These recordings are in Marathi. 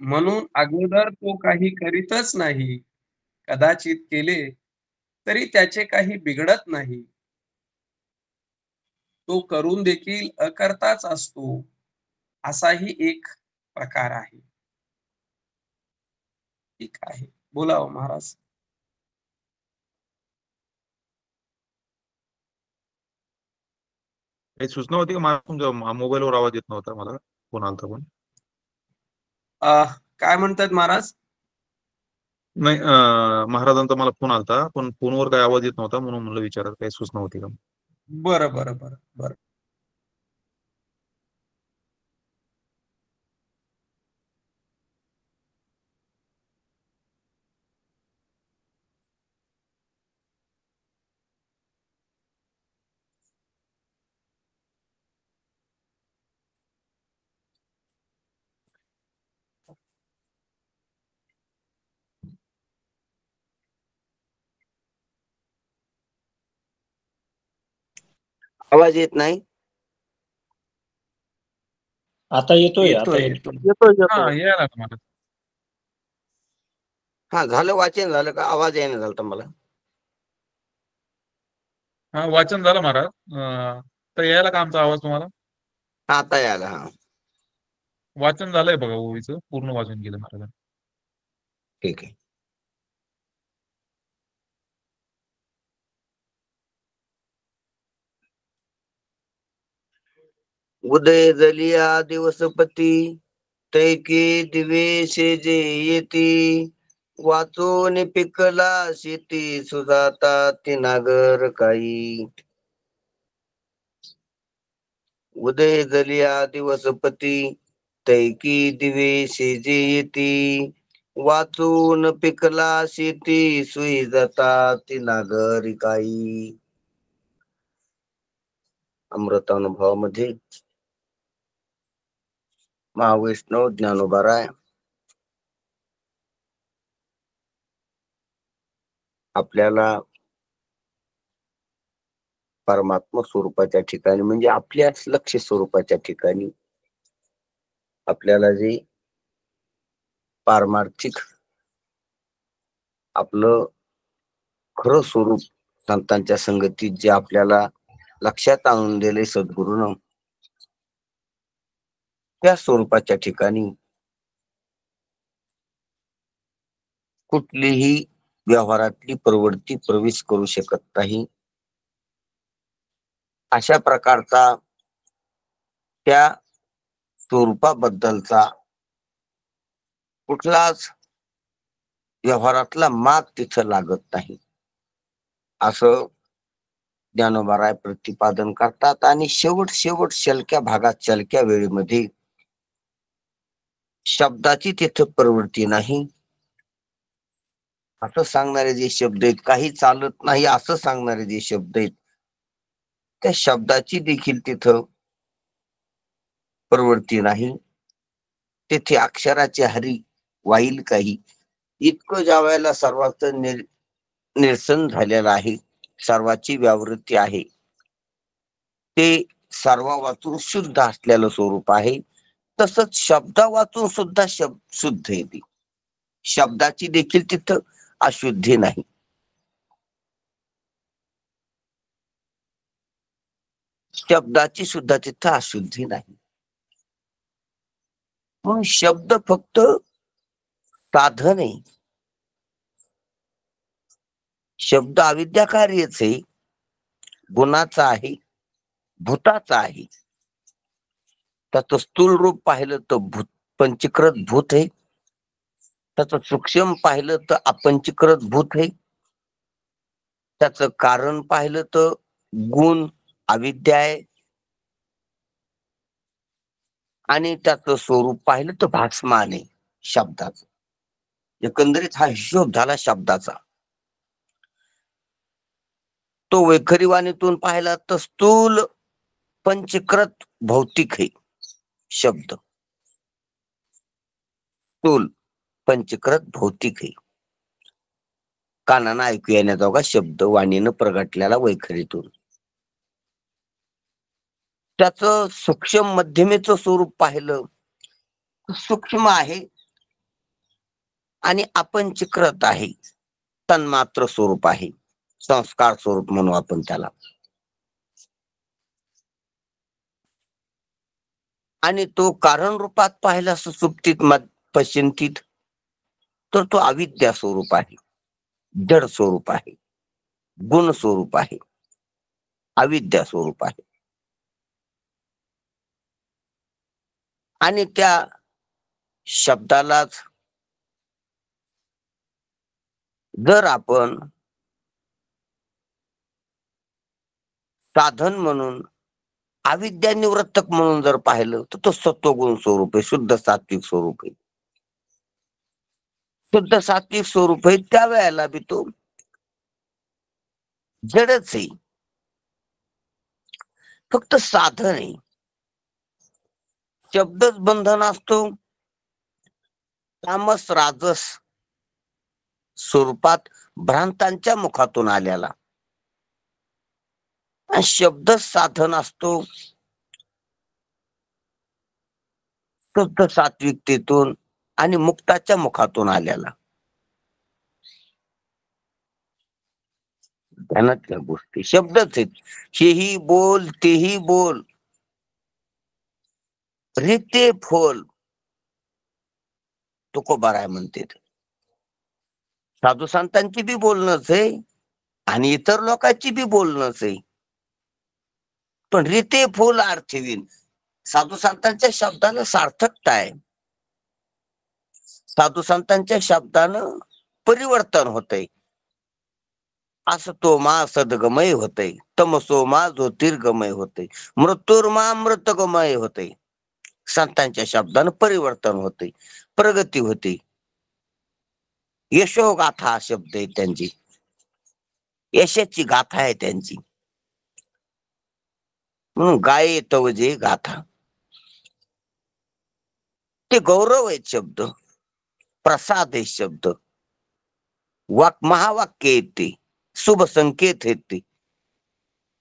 म्हणून अगोदर तो काही करीतच नाही. कदाचित केले तरी त्याचे काही बिघडत नाही. तो करून देखील अकर्ताच असतो, असाही एक प्रकार आहे. ठीक आहे. बोला हो महाराज. काही सूचना होती का मला? तुमच्या मोबाईलवर आवाज येत नव्हता, मला फोन आलता पण. काय म्हणतात महाराज? नाही, महाराजांचा मला फोन आलता, पण फोनवर काही आवाज येत नव्हता, म्हणून म्हणलं विचारत काही सूचना होती का. बरं, बरं, बरं, बरं. आवाज येत नाही? आता येतोय, आता येतोय. येतो हा, येतो. यायला लागला मला. हा, झालं वाचन झालं का? आवाज येणं झालं मला. हा, वाचन झालं महाराज. तर यायला का आमचा आवाज तुम्हाला? हा, आता यायला. हा, वाचन झालंय बघा, ओवीचं पूर्ण वाचन केलं महाराजांनी. ठीक आहे. उदय जलिया दिवसपती, तैकी दिवेशे जे येती, वाचून पिकला शेती सुजाता ती नागर काही. उदय जलिया दिवसपती, तैकी दिवेशे जे येती, वाचून पिकला शेती सुई जाता ती नागरी काही. अमृतानुभवामध्ये महावैष्णव ज्ञानोबा आपल्याला परमात्मा स्वरूपाच्या ठिकाणी, म्हणजे आपल्या लक्ष्य स्वरूपाच्या ठिकाणी आपल्याला जे पारमार्थिक आपलं खरं स्वरूप संतांच्या संगतीत जे आपल्याला लक्षात आणून दिले सद्गुरूनं, त्या स्वरूपाच्या ठिकाणी कुठलीही व्यवहारातली प्रवृत्ती प्रवेश करू शकत नाही. अशा प्रकारचा त्या स्वरूपाबद्दलचा कुठलाच व्यवहारातला माग तिथं लागत नाही, असं ज्ञानोबा प्रतिपादन करतात. आणि शेवट शलक्या भागात, शलक्या वेळेमध्ये शब्दाची तिथं प्रवृत्ती नाही असं सांगणारे जे शब्द आहेत, काही चालत नाही असं सांगणारे जे शब्द आहेत, त्या शब्दाची देखील तिथं प्रवृत्ती नाही. तेथे अक्षराचे हरी वाईल काही, इतकं ज्या वेळेला सर्वांचं निरसन झालेलं आहे, सर्वाची व्यावृत्ती आहे, ते सर्व वाचून शुद्ध असलेलं स्वरूप आहे. तसंच शब्दा वाचून सुद्धा शुद्ध येते. शब्दाची देखील तिथं अशुद्धी नाही. शब्दाची सुद्धा तिथं अशुद्धी नाही. म्हणून शब्द फक्त साधन आहे. शब्द अविद्याकार्यच आहे, गुणाचा आहे, भूताचा आहे. त्याचं स्थूल रूप पाहिलं तर भूत, पंचीकृत भूत आहे. त्याचं सूक्ष्म पाहिलं तर अपंचीकृत भूत आहे. त्याचं कारण पाहिलं तर गुण अविद्या आहे. आणि त्याचं स्वरूप पाहिलं तर भासमान आहे शब्दाचं. एकंदरीत हा हिशोब झाला शब्दाचा. तो वैखरीवाणीतून पाहिला तर स्थूल पंचीकृत भौतिक आहे शब्द. स्थूल पंचीकृत भौतिक आहे, कानानं ऐकू येण्याजोगा शब्द, वाणीनं प्रगटलेला वैखरीतून. त्याचं सूक्ष्म मध्यमेचं स्वरूप पाहिलं, सूक्ष्म आहे आणि अपंचीकृत आहे, तन्मात्र स्वरूप आहे, संस्कार स्वरूप म्हणू आपण त्याला. आणि तो कारण रूपात पाहिला सुसुप्तीत पश्चिंतीत, तर तो अविद्या स्वरूप आहे, जड स्वरूप आहे, गुण स्वरूप आहे, अविद्या स्वरूप आहे. आणि त्या शब्दालाच जर आपण साधन म्हणून, अविद्या निवृत्तक म्हणून जर पाहिलं, तर तो सत्वगुण स्वरूप आहे, शुद्ध सात्विक स्वरूप आहे. शुद्ध सात्विक स्वरूप आहे, त्या वेळेला बी तो जडच आहे, फक्त साधन आहे. शब्दच बंधन असतो, तामस राजस स्वरूपात भ्रांतांच्या मुखातून आलेला. आणि शब्दच साधन असतो, शुद्ध सात्विकतेतून आणि मुक्ताच्या मुखातून आलेला. ध्यानातल्या गोष्टी शब्दच आहेत. हेही बोल तेही बोल, रीते फोल, तुकोबाराय म्हणते. साधू संतांची बी बोलणंच आहे आणि इतर लोकांची बी बोलणंच आहे, पण रीते फोल अर्थवीन. साधू संतांच्या शब्दानं सार्थकता आहे, साधू संतांच्या शब्दानं परिवर्तन होतंय. असतो मा सदगमय होतय, तमसो मा ज्योतिर्गमय होतय, मृत्युर्मा अमृतगमय होतय. संतांच्या शब्दानं परिवर्तन होते, प्रगती होते. यशोगाथा हा शब्द आहे त्यांची, यशाची गाथा आहे त्यांची. म्हणून गाये तव जे गाथा, ते गौरव आहेत शब्द, प्रसाद आहे शब्द, महावाक्य आहेत ते, शुभ संकेत आहेत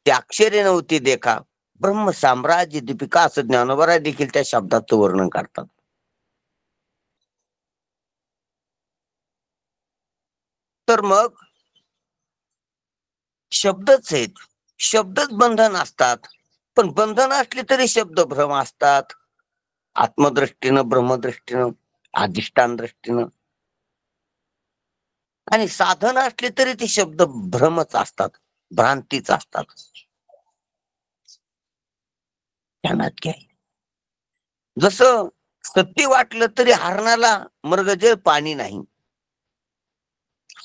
ते अक्षरे नव्हती देखा, ब्रह्म साम्राज्य दीपिका असं ज्ञानोबा देखील त्या शब्दाचं वर्णन करतात. तर मग शब्दच आहेत, शब्दच बंधन असतात, पण बंधन असली तरी शब्द भ्रम असतात. आत्मदृष्टीनं, ब्रह्मदृष्टीनं, अधिष्ठान दृष्टीनं. आणि साधन असले तरी ते शब्द भ्रमच असतात, भ्रांतीच असतात. ध्यानात घ्या. जसं सत्य वाटलं तरी हरणाला मृगजळ पाणी नाही,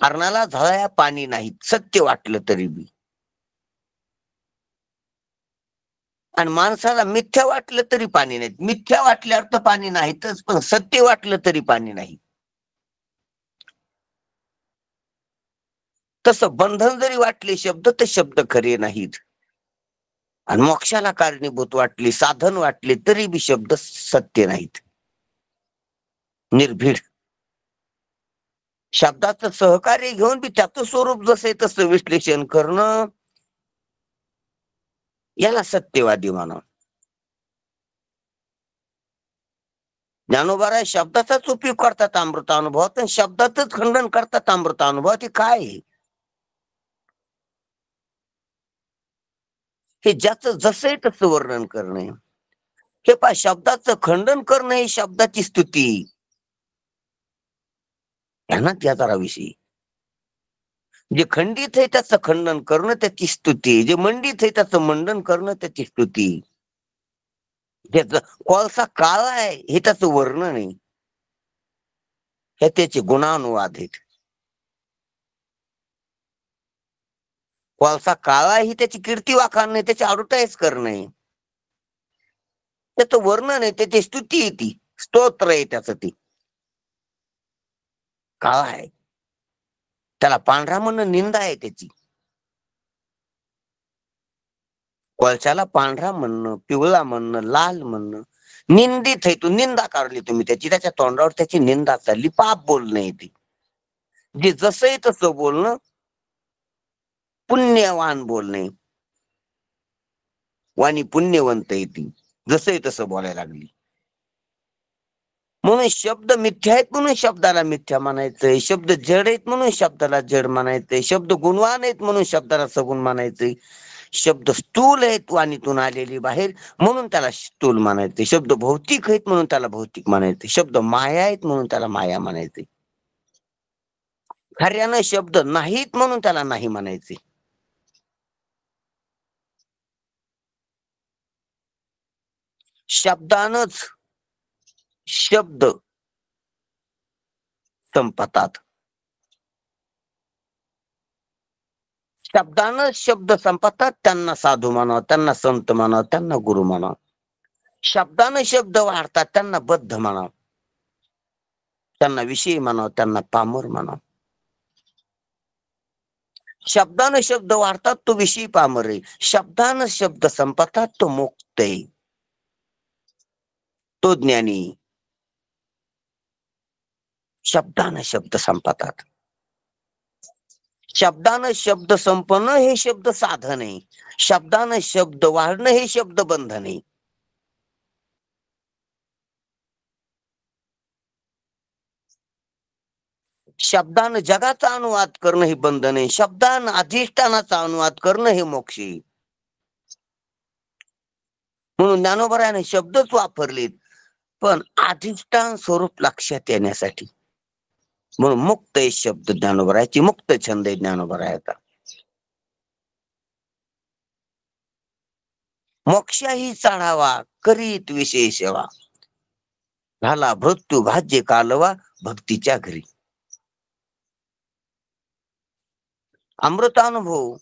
हरणाला झळाया पाणी नाही, सत्य वाटलं तरी बी. आणि माणसाला मिथ्या वाटलं तरी पाणी नाही, मिथ्या वाटल्यावर तर पाणी नाहीतच, पण सत्य वाटलं तरी पाणी नाही. तसं बंधन जरी वाटले शब्द, तर शब्द खरे नाहीत. आणि मोक्षाला कारणीभूत वाटले, साधन वाटले तरी बी शब्द सत्य नाहीत, निर्भीड. शब्दाचं सहकार्य घेऊन बी त्याचं स्वरूप जसं आहे तसं विश्लेषण करणं, याला सत्यवादी म्हणा. ज्ञानोबा शब्दाचाच उपयोग करतात अमृतानुभवात, आणि शब्दातच खंडन करतात अमृतानुभवात. हे काय आहे? हे ज्याचं जसं आहे तसं वर्णन करणे. हे पहा, शब्दाचं खंडन करणं ही शब्दाची स्तुती. ध्यानात घ्या जरा विषयी. जे खंडित आहे त्याचं खंडन करणं त्याची स्तुती, जे मंडित आहे त्याचं मंडन करणं त्याची स्तुती. ज्याचा कोळसा काळा आहे हे त्याचं वर्णन आहे, हे त्याचे गुणानुवाद आहेत. कोळसा काळा ही त्याची कीर्ती वाखाण नाही, त्याची ऍडव्हर्टाईज करणे, त्याचं वर्णन आहे, त्याची स्तुती आहे, ती स्तोत्र आहे त्याचं. ती काळा आहे, त्याला पांढरा म्हणणं निंदा आहे त्याची. कोळशाला पांढरा म्हणणं, पिवळा म्हणणं, लाल म्हणणं निंदित आहे. तू निंदा काढली तुम्ही त्याची, त्याच्या तोंडावर त्याची निंदा चालली, पाप बोलणं ती. जे जसं आहे तसं बोलणं, पुण्यवान बोलणे, वाणी पुण्यवंत आहे ती, जसं आहे तसं बोलायला लागली. म्हणून शब्द मिथ्या आहेत म्हणून शब्दाला मिथ्या म्हणायचंय, शब्द जड आहेत म्हणून शब्दाला जड म्हणायचंय, शब्द गुणवान आहेत म्हणून शब्दाला सगुण म्हणायचंय, शब्द स्थूल आहेत वाणीतून आलेली बाहेर म्हणून त्याला स्थूल म्हणायचे, शब्द भौतिक आहेत म्हणून त्याला भौतिक म्हणायचे, शब्द माया आहेत म्हणून त्याला माया म्हणायचे, खऱ्यानं शब्द नाहीत म्हणून त्याला नाही म्हणायचे. शब्दानच शब्द संपतात, शब्दानं शब्द संपतात. त्यांना साधू म्हणावं, त्यांना संत म्हणावं, त्यांना गुरु म्हणावं. शब्दानं शब्द वाढतात, त्यांना बद्ध म्हणावं, त्यांना विषयी म्हणावं, त्यांना पामर म्हणावं. शब्दानं शब्द वाढतात तो विषयी पामर आहे, शब्दानं शब्द संपतात तो मुक्त आहे, तो ज्ञानी. शब्दानं शब्द संपतात, शब्दानं शब्द संपणं हे शब्द साधन आहे, शब्दानं शब्द वाढणं हे शब्द बंधन आहे. शब्दानं जगाचा अनुवाद करणं हे बंधन आहे, शब्दानं अधिष्ठानाचा अनुवाद करणं हे मोक्ष आहे. म्हणून ज्ञानोबरायाने शब्दच वापरलेत पण अधिष्ठान स्वरूप लक्षात येण्यासाठी. म्हणून मुक्त आहे शब्द ज्ञानोबरायाची, मुक्त छंद आहे ज्ञानोबरायाचा. मोक्षाही चढावा करीत विशेष सेवा, झाला मृत्यू भाज्य कालवा भक्तीच्या घरी. अमृतानुभव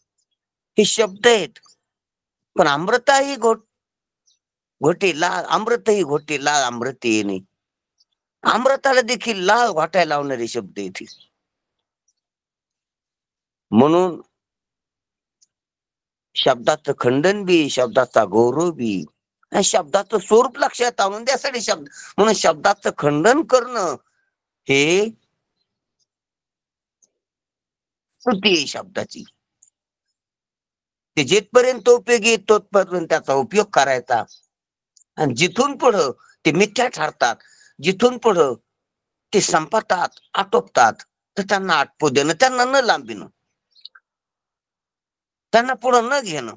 हे शब्द आहेत पण अमृताही घोटे लाल, अमृत ही घोटे लाल अमृत येणे, अमृताला देखील लाल घोटायला लावणारे शब्द येतील. म्हणून शब्दाचं खंडन बी, शब्दाचा गौरव बी, आणि शब्दाचं स्वरूप लक्षात आणून द्यासाठी शब्द. म्हणून शब्दाचं खंडन करणं हे स्तुती आहे शब्दाची. ते जिथपर्यंत उपयोगी येत तोपर्यंत त्याचा उपयोग करायचा, आणि जिथून पुढं ते मिथ्या ठरतात, जिथून पुढं ते संपतात, आटोपतात, तर त्यांना आटपू देणं, त्यांना न लांबीनं, त्यांना पुढं न घेणं.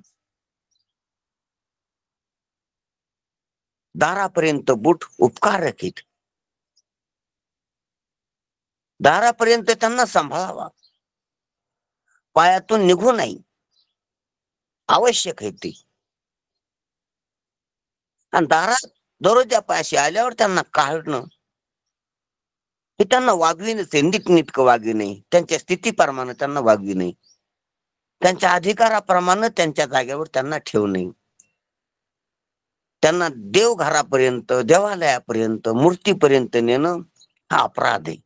दारापर्यंत बूट उपकारक आहेत, दारापर्यंत त्यांना सांभाळावा, पायातून निघू नाही, आवश्यक आहे ते. आणि दारात दररोज पायाशी आल्यावर त्यांना काढणं हे त्यांना वागविणंच आहे, नीटनेटकं वागविणे, त्यांच्या स्थितीप्रमाणे त्यांना वागविणे, त्यांच्या अधिकाराप्रमाणे त्यांच्या जागेवर त्यांना ठेवणे. त्यांना देवघरापर्यंत, देवालयापर्यंत, मूर्तीपर्यंत नेणं हा अपराध आहे.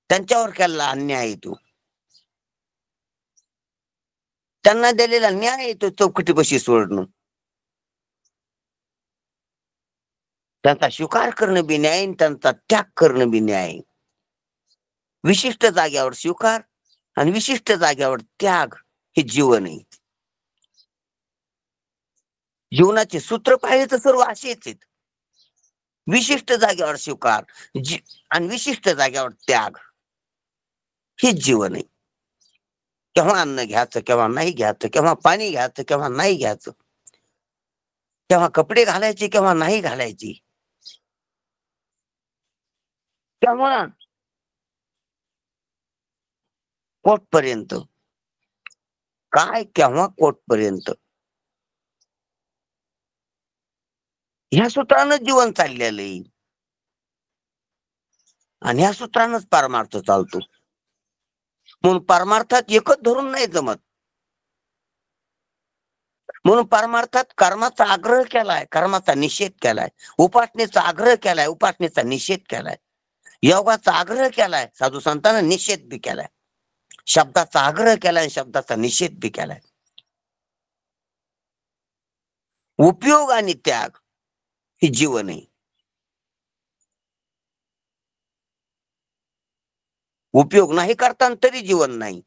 त्यांच्यावर केलेला अन्याय येतो, त्यांना दिलेला न्याय येतो चौकटीपाशी सोडणं. त्यांचा स्वीकार करणं बी न्याय, त्यांचा त्याग करणं बी न्याय. विशिष्ट जाग्यावर स्वीकार आणि विशिष्ट जाग्यावर त्याग हे जीवन आहे. जीवनाचे सूत्र पाहिले तर सर्व असेच आहेत, विशिष्ट जाग्यावर स्वीकार आणि विशिष्ट जाग्यावर त्याग हे जीवन आहे. केव्हा अन्न घ्यायचं, केव्हा नाही घ्यायचं, केव्हा पाणी घ्यायचं, केव्हा नाही घ्यायचं, केव्हा कपडे घालायचे, केव्हा नाही घालायचे, केव्हा कोटपर्यंत काय, केव्हा कोटपर्यंत. ह्या सूत्रानं जीवन चाललेलं आहे आणि ह्या सूत्रानच परमार्थ चालतो. म्हणून परमार्थात एकच धरून नाही जमत. म्हणून परमार्थात कर्माचा आग्रह केलाय, कर्माचा निषेध केलाय, उपासनेचा आग्रह केलाय, उपासनेचा निषेध केलाय, योगाचा आग्रह केलाय, साधू संतांना निषेध बी केलाय, शब्दाचा आग्रह केलाय, शब्दाचा निषेध बी केलाय. उपयोग आणि त्याग हे जीवन आहे. उपयोग नाही करताना तरी जीवन नाही,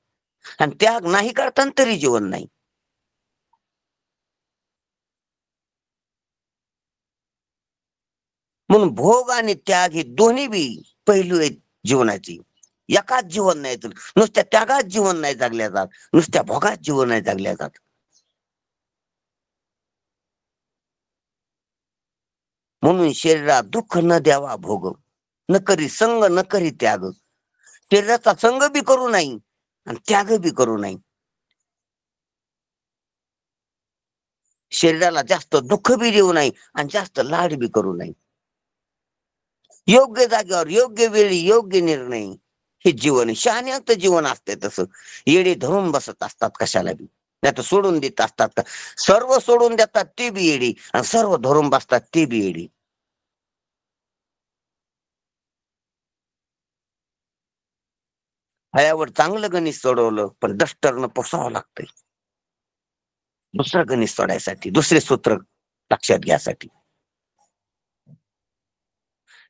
आणि त्याग नाही करताना तरी जीवन नाही. म्हणून भोग आणि त्याग हे दोन्ही बी पैलू आहेत जीवनाची. एकाच जीवन नाही, तर नुसत्या त्यागात जीवन नाही जगल्या जात, नुसत्या भोगात जीवन नाही जगल्या जात. म्हणून शरीरात दुःख न द्यावा भोग, न करी संग न करी त्याग. शरीराचा संग बी करू नाही आणि त्याग बी करू नाही. शरीराला जास्त दुःख बी देऊ नाही आणि जास्त लाड बी करू नाही. योग्य जागेवर योग्य वेळी योग्य निर्णय हे जीवन. शहाण्याचं जीवन असते तसं. येडे धरून बसत असतात कशाला बी, नाही तर सोडून देत असतात का. सर्व सोडून देतात ते बी येडी आणि सर्व धरून बसतात ते बी येडी. हयावर चांगलं गणित सोडवलं पण डस्टरनं पुसावं लागतंय दुसरं गणित सोडायसाठी, दुसरे सूत्र लक्षात घ्यासाठी.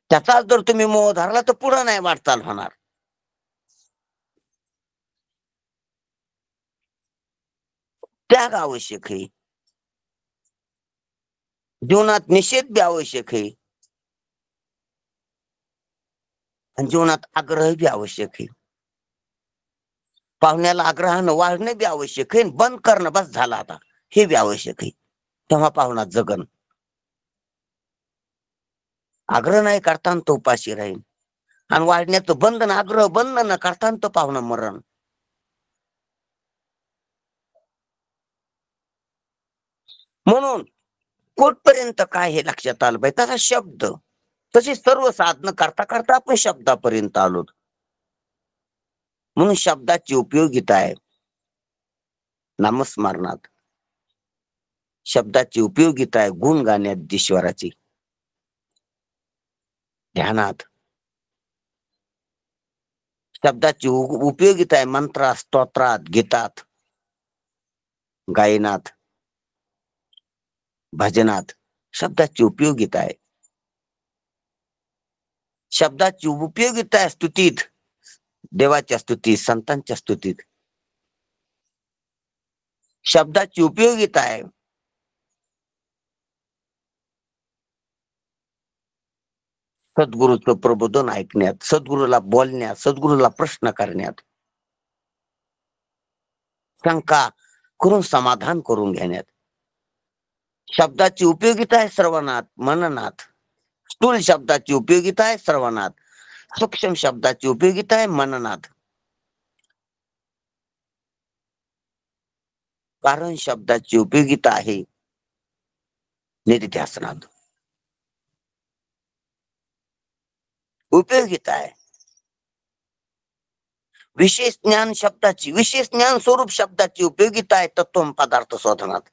त्याचा जर तुम्ही मोह धरला तर पुढे नाही वाटचाल होणार. त्याग आवश्यक आहे. जीवनात निषेध बी आवश्यक आहे आणि जीवनात आग्रह बी आवश्यक आहे. पाहुण्याला आग्रहानं वाढणं बी आवश्यक आहे, बंद करणं बस झालं आता हे बी आवश्यक आहे. तेव्हा पाहुणा जगन. आग्रह नाही करताना तो उपाशी राहील आणि वाढण्याचं बंधन, आग्रह बंद न करताना तो पाहुणा मरण. म्हणून कोटपर्यंत काय हे लक्षात आलं पाहिजे. तसा शब्द, तशी सर्व साधनं करता करता आपण शब्दापर्यंत आलो. म्हणून शब्दाची उपयोगिता आहे नामस्मरणात. शब्दाची उपयोगिता आहे गुण गाण्यात ईश्वराची, ध्यानात. शब्दाची उपयोगिता आहे मंत्रात, स्तोत्रात, गीतात, गायनात, भजनात. शब्दाची उपयोगिता आहे. शब्दाची उपयोगिता आहे स्तुतीत, देवाच्या स्तुतीत, संतांच्या स्तुतीत. शब्दाची उपयोगिता आहे सद्गुरूचं प्रबोधन ऐकण्यात, सद्गुरूला बोलण्यात, सद्गुरूला प्रश्न करण्यात, शंका करून समाधान करून घेण्यात. शब्दाची उपयोगिता आहे श्रवणात, मननात. स्थूल शब्दाची उपयोगिता आहे श्रवणात, सूक्ष्म शब्दाची उपयोगिता आहे मननात. कारण शब्दाची उपयोगिता आहे निधिध्यासनात. उपयोगिता आहे विशेष ज्ञान शब्दाची, विशेष ज्ञान स्वरूप शब्दाची उपयोगिता आहे तत्व पदार्थ शोधनात.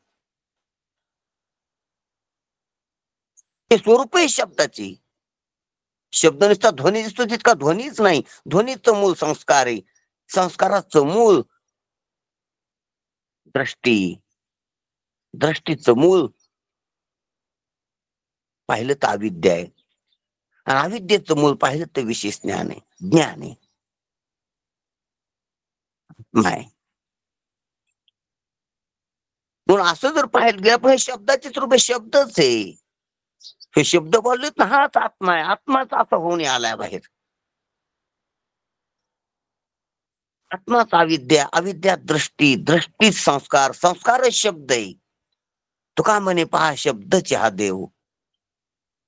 हे स्वरूपही शब्दाची. शब्द नुसता ध्वनी दिसतो तितका ध्वनीच नाही. ध्वनीचं मूळ संस्कार आहे. संस्काराचं मूळ दृष्टी, दृष्टीचं मूळ पाहिलं तर अविद्या आहे आणि अविद्येचं मूळ पाहिलं तर विशेष ज्ञान आहे, ज्ञान आहे. नाही म्हणून असं जर पाहायला गेलं पण हे शब्दाचेच रूप, शब्दच आहे. हे शब्द बोललेत ना, हाच आत्मा आहे. आत्माच असा होऊन आलाय बाहेर. आत्माच अविद्या, अविद्या दृष्टी, दृष्टीच संस्कार, संस्कारच शब्द आहे. तुका म्हणे पहा शब्दचे हा देव.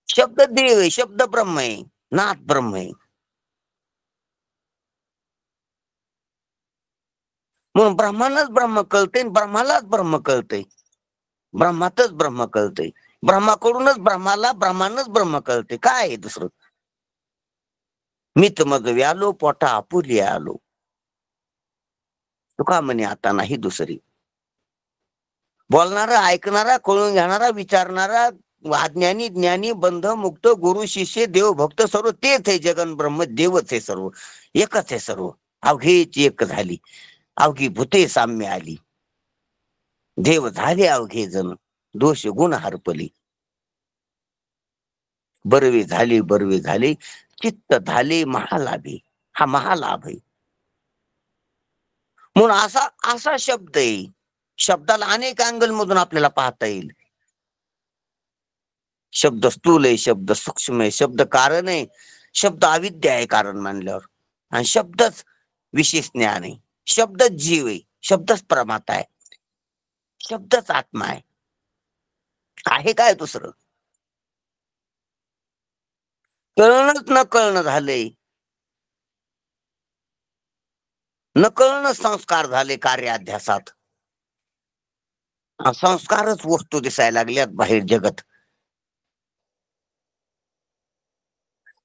शब्द देव आहे, शब्द ब्रह्म आहे, नाथ ब्रह्म आहे. म्हणून ब्रह्मानच ब्रह्म कळते, ब्रह्मालाच ब्रह्म कळते, ब्रह्मातच ब्रह्म कळते. ब्रह्माकडूनच ब्रह्माला, ब्रह्मानच ब्रह्म कळते. काय आहे दुसरं? मीच मग व्यालो पोटा आपुली आलो. तुका म्हणे आता नाही दुसरी. बोलणारा, ऐकणारा, कळून घेणारा, विचारणारा, अज्ञानी ज्ञानी, बंध मुक्त, गुरु शिष्य, देव भक्त सर्व तेच आहे. जगन ब्रह्म देवच आहे, सर्व एकच आहे. सर्व अवघेची एक झाली, अवघी भूते साम्य आली. देव झाले अवघे जण, दोष गुण हरपली. बरवे झाले, बरवे झाले, चित्त झाले महालाभे. हा महालाभ आहे. म्हणून असा असा शब्द आहे. शब्दाला अनेक अँगल मधून आपल्याला पाहता येईल. शब्द स्थूल आहे, शब्द सूक्ष्म आहे, शब्द कारण आहे, शब्द अविद्या आहे कारण मानल्यावर, आणि शब्दच विशेष ज्ञान आहे, शब्दच जीव आहे, शब्दच प्रमाता आहे, शब्दच आत्मा आहे काय दुसरं? कळणच न कळणं झालंय, न कळणं संस्कार झाले कार्याध्यासात. संस्कारच वस्तू दिसायला लागल्यात बाहेर जगत.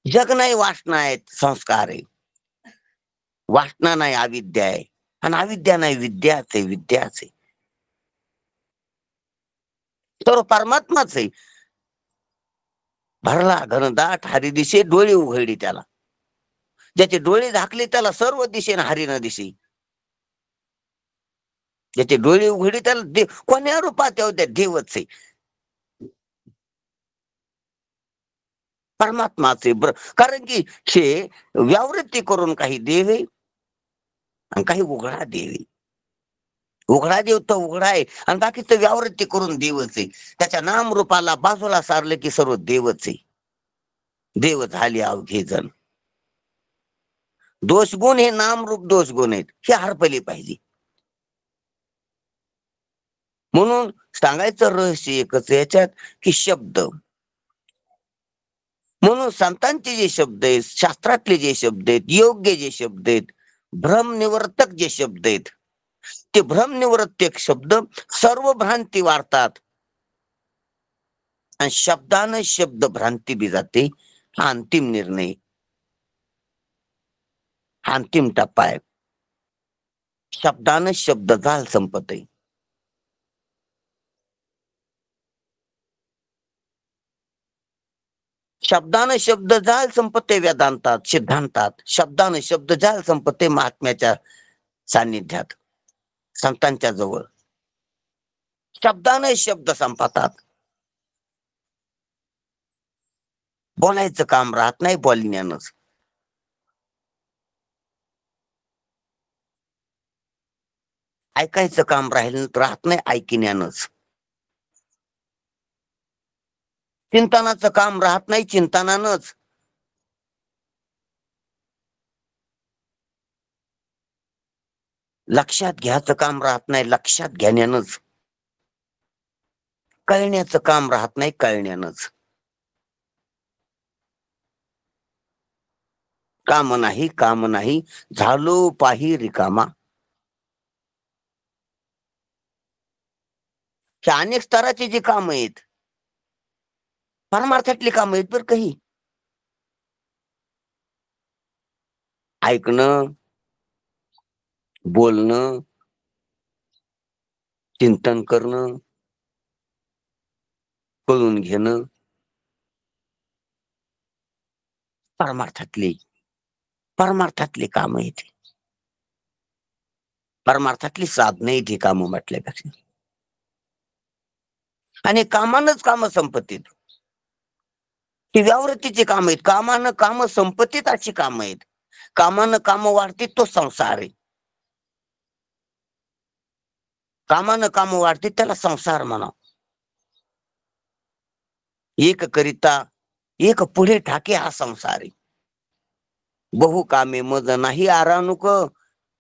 जग नाही वासना आहेत, संस्कार आहे. वासना नाही अविद्या आहे, आणि अविद्या नाही विद्याच आहे, विद्याच आहे. सर्व परमात्माच आहे. भरला घनदाट हरी दिसे, डोळे उघडली त्याला. ज्याचे डोळे झाकले त्याला सर्व दिशेने हरी न दिसे. ज्याचे डोळे उघडले त्याला देव कोण्या रूपात येऊ द्या, देवच आहे, परमात्माचे. कारण की हे व्यावृत्ती करून काही देव आहे आणि काही उघडा देव आहे. उघडा देव तर उघडा आहे, आणि बाकीचं व्यावृत्ती करून देवच आहे. त्याच्या नाम रूपाला बाजूला सारलं की सर्व देवच आहे. देव झाले अवघे जण. दोष गुण हे नाम रूप दोष गुण आहेत, हे हरपले पाहिजे. म्हणून सांगायचं रहस्य एकच याच्यात की शब्द. म्हणून संतांचे जे शब्द आहेत, शास्त्रातले जे शब्द आहेत, योग्य जे शब्द आहेत, भ्रम निवर्तक जे शब्द आहेत, ते भ्रम निवर्तक शब्द सर्व भ्रांती वाढतात, आणि शब्दानं शब्द भ्रांती बी जाते. हा अंतिम निर्णय, हा अंतिम टप्पा आहे. शब्दानं शब्द जाल संपत आहे. शब्दानं शब्द जाल संपते वेदांतात, सिद्धांतात. शब्दानं शब्द जाल संपते महात्म्याच्या सान्निध्यात, संतांच्या जवळ. शब्दानं शब्द संपतात. बोलायचं काम राहत नाही बोलण्यानंच. ऐकायचं काम राहत नाही ऐकण्यानंच. चिंतनाचं काम राहत नाही चिंतनानंच. लक्षात घ्यायचं काम राहत नाही लक्षात घेण्यानंच. कळण्याचं काम राहत नाही कळण्यानंच. काम नाही झालो पाही रिकामा. हे अनेक स्तराची जी काम आहेत, परमार्थातली काम आहेत बरं. काही ऐकणं, बोलणं, चिंतन करणं, कळून घेणं, परमार्थातली काम आहेत. परमार्थातली साधनं आहेत ही कामं म्हटल्यापेक्षा. आणि कामानच काम संपत्तीत. ही व्यावृत्तीची काम आहेत. कामानं काम संपत्तीत अशी काम आहेत. कामानं काम वाढते तो संसार आहे. कामानं काम वाढते त्याला संसार म्हणा. एक करिता एक पुढे ठाके हा संसार आहे. बहु कामे मज नाही आरानुक,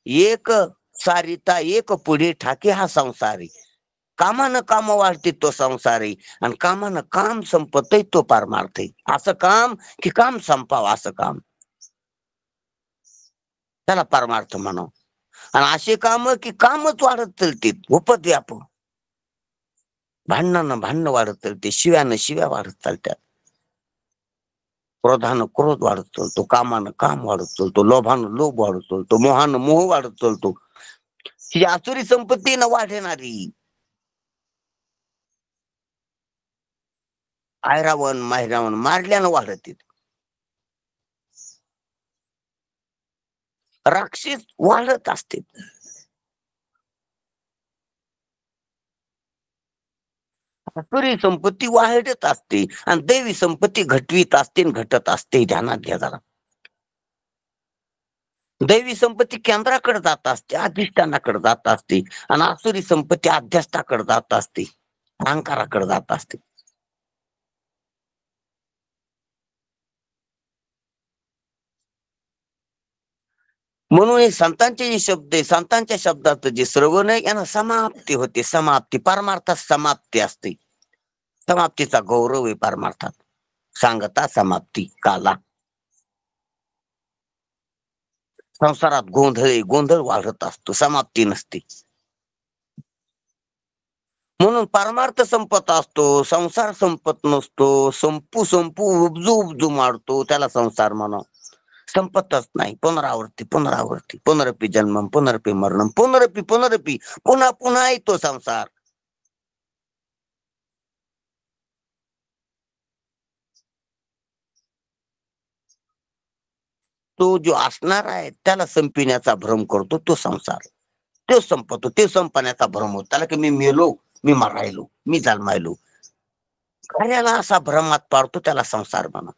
एक सारिता एक पुढे ठाके हा संसार आहे. कामानं काम वाढते तो संसार आहे, आणि कामानं काम संपतय तो परमार्थ आहे. असं काम की काम संपावं असं काम, त्याला परमार्थ म्हणावं. आणि असे काम की कामच वाढत चालते, उपद्व्याप. भांडणानं भांडण वाढत चालते, शिव्यानं शिव्या वाढत चालतात, क्रोधानं क्रोध वाढत चालतो, कामानं काम वाढत चालतो, लोभानं लोभ वाढत चालतो, मोहानं मोह वाढत चालतो. ही आसुरी संपत्ती न वाढणारी. ऐरावण माहिरावण मारल्यानं वाढत. राक्षस वाढत असते. आसुरी संपत्ती वाढत असते, आणि दैवी संपत्ती घटवीत असते घटत असते. ध्यानात घ्या जरा. दैवी संपत्ती केंद्राकडे जात असते, अधिष्ठानाकडे जात असते, आणि आसुरी संपत्ती अध्यस्थाकडे जात असते, अहंकाराकडे जात असते. म्हणून हे संतांचे जे शब्द आहे, संतांच्या शब्दाचं जे श्रवण आहे यांना समाप्ती होते. समाप्ती परमार्थात समाप्ती असते. समाप्तीचा गौरव आहे परमार्थात. सांगता समाप्ती काला. संसारात गोंधळ वाढत असतो, समाप्ती नसते. म्हणून परमार्थ संपत असतो, संसार संपत नसतो. संपू उपजू मारतो, त्याला संसार म्हणा. संपतच नाही. पुनरावृत्ती पुनरपी जन्मम पुनरपी मरणम पुनरपी पुन्हा पुन्हा येतो संसार. तो जो असणार आहे त्याला संपिण्याचा भ्रम करतो, तो संसार. तो संपतो, ते संपण्याचा भ्रम होतो त्याला, की मी मेलो, मी मरायलो, मी जन्मायलो. कार्याला असा भ्रमात पाडतो, त्याला संसार म्हणा.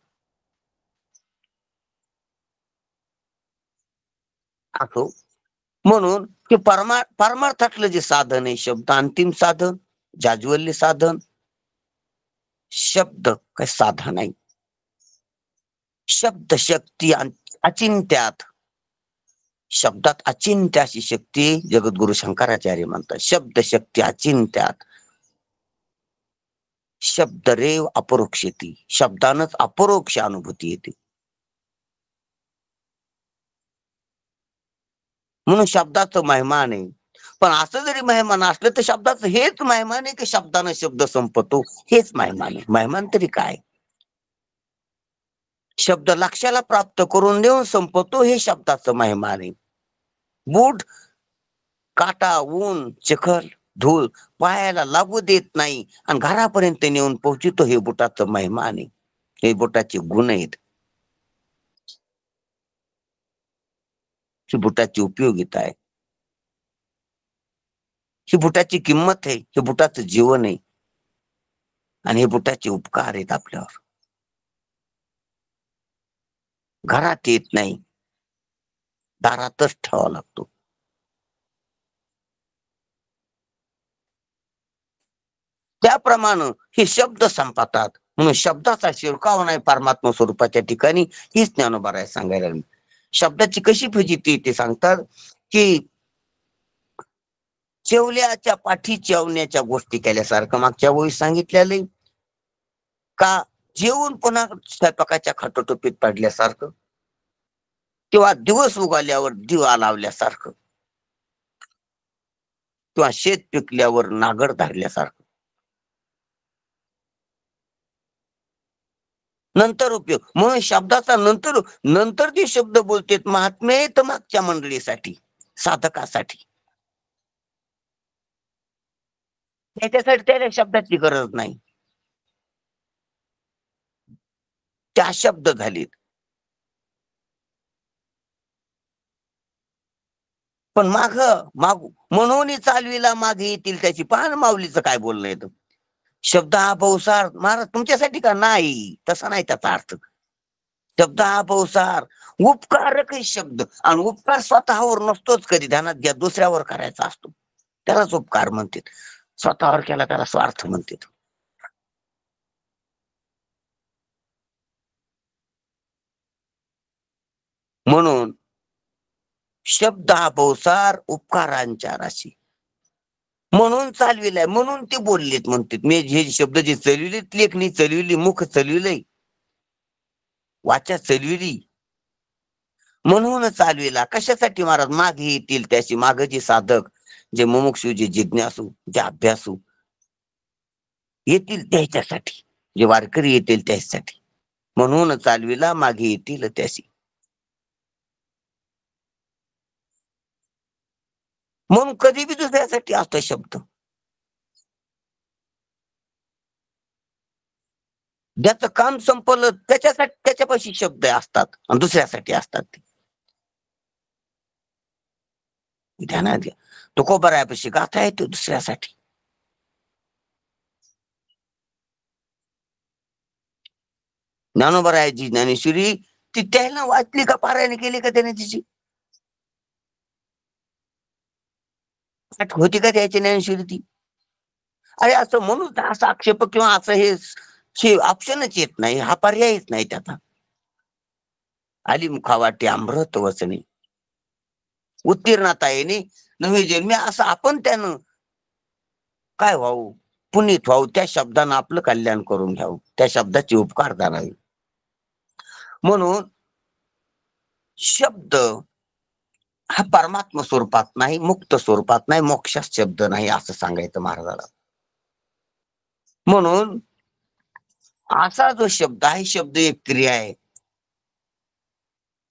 असो म्हणून ते परमार्थातलं जे साधन आहे, शब्द अंतिम साधन, जाज्वल्य साधन. शब्द काय साधन आहे. शब्द शक्ती अचिंत्यात. शब्दात अचिंत्य अशी शक्ती जगद्गुरु शंकराचार्य म्हणतात. शब्द शक्ती अचिंत्यात. शब्द रेव अपरोक्षती. शब्दानच अपरोक्ष अनुभूती येते. म्हणून शब्दाचं महिमान आहे. पण असं जरी महिमान असलं तर शब्दाचं हेच महिमान आहे की शब्दानं शब्द संपतो, हेच महिमान आहे. महिमान तरी काय? शब्द लक्षाला प्राप्त करून देऊन संपतो, हे शब्दाचं महिमान आहे. बूट काटा, ऊन, चिखल, धूळ पायाला लागू देत नाही आणि घरापर्यंत नेऊन पोहोचतो, हे बुटाचं महिमान आहे. हे बुटाचे गुण आहेत. ही बुटाची उपयोगिता आहे. ही बुटाची किंमत आहे. हे बुटाचं जीवन आहे. आणि हे बुटाचे उपकार आहेत आपल्यावर. घरात येत नाही, दारातच ठेवावा लागतो. त्याप्रमाणे हे शब्द संपतात. म्हणून शब्दाचा शिरकाव नाही परमात्मा स्वरूपाच्या ठिकाणी, हीच ज्ञानोबा सांगायला लागली. शब्दाची कशी फजिती ते सांगतात की चेवल्याच्या पाठी चेवण्याच्या गोष्टी केल्यासारखं मागच्या वेळी सांगितलेलं का, जेवून पुन्हा स्वयंपाकाच्या खटोटोपीत पडल्यासारखं, किंवा दिवस उगाल्यावर दिवा लावल्यासारखं, किंवा शेत पिकल्यावर नागर धरल्यासारखं. नंतर उपयोग. म्हणून शब्दाचा नंतर जे शब्द बोलतेत महात्मे तर मागच्या मंडळीसाठी, साधकासाठी. त्याच्यासाठी त्या शब्दाची गरज नाही. त्या शब्द झालेत. पण मागू म्हणून चालवीला मागे येतील त्याची. पान माऊलीचं काय बोलणं येतं. शब्द हा बहुसार महाराज तुमच्यासाठी का? नाही, तसा नाही त्याचा अर्थ. शब्द हा बहुसार उपकारक शब्द, आणि उपकार स्वतःवर नसतोच कधी. ध्यानात घ्या, दुसऱ्यावर करायचा असतो, त्यालाच उपकार म्हणतात. स्वतःवर केला त्याला स्वार्थ म्हणतात. म्हणून शब्द हा बहुसार उपकारांच्या राशी म्हणून चालविलाय, म्हणून ते बोललेत म्हणतात. मी हे शब्द जे चलविलेत, लेखणी चलविली, मुख चलविलंय, वाचा चलविली, म्हणून चालविला. कशासाठी महाराज? मागे येतील त्याची. मागे जे साधक, जे मुमुक्षु, जे जिज्ञासू, जे अभ्यासू येतील त्याच्यासाठी, जे वारकरी येतील त्याच्यासाठी. म्हणून चालविला, मागे येतील त्याशी. म्हणून कधी बी दुसऱ्यासाठी असतो शब्द. ज्याचं काम संपलं त्याच्यासाठी, त्याच्यापाशी शब्द असतात आणि दुसऱ्यासाठी असतात ते. ध्यानात घ्या. तुकोबारायापाशी गाथा येतो दुसऱ्यासाठी. ज्ञानोबारायाची ज्ञानेश्वरी ती त्याला वाचली का, पारायण केली का त्याने तिची? होती का त्याची ज्ञानेश्वरी ती? अरे असं म्हणून असा आक्षेप किंवा असं हे ऑप्शनच येत नाही, हा पर्यायच नाही त्याचा. आली मुखावाटे अमृत वचने, उत्तीर्णता येणे नवे जन्मी, असं आपण त्यानं काय व्हावं, पुनीत व्हावं, त्या शब्दानं आपलं कल्याण करून घ्यावं, त्या शब्दाचे उपकार करावे. म्हणून शब्द हा परमात्मा स्वरूपात नाही, मुक्त स्वरूपात नाही, मोक्षात शब्द नाही, असं सांगायचं महाराजाला. म्हणून असा जो शब्द आहे, शब्द एक क्रिया आहे,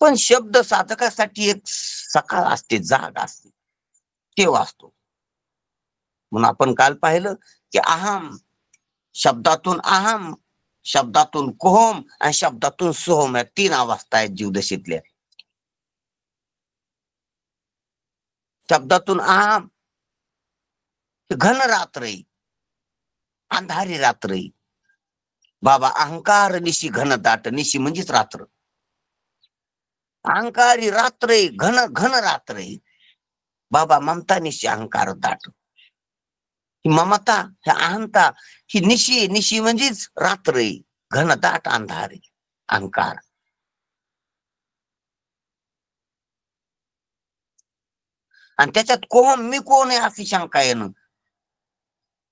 पण शब्द साधकासाठी एक सकाळ असते, जाग असते, ते वाचतो. म्हणून आपण काल पाहिलं की अहम शब्दातून, अहम शब्दातून, कोहम आणि शब्दातून सोहम, या 3 अवस्था आहेत जीवदशेतल्या. शब्दातून अहम घन रात्र, अंधारी रात्र. बाबा अहंकार निशी घन दाट, निशी म्हणजेच रात्र, अहंकारी रात्र, घन घन रात्र. बाबा ममता निशी अहंकार दाट, ही ममता, ही अहंता, ही निशी, निशी म्हणजेच रात्र, घन दाट अंधार अहंकार. आणि त्याच्यात कोण मी कोण आहे अशी शंका येणं.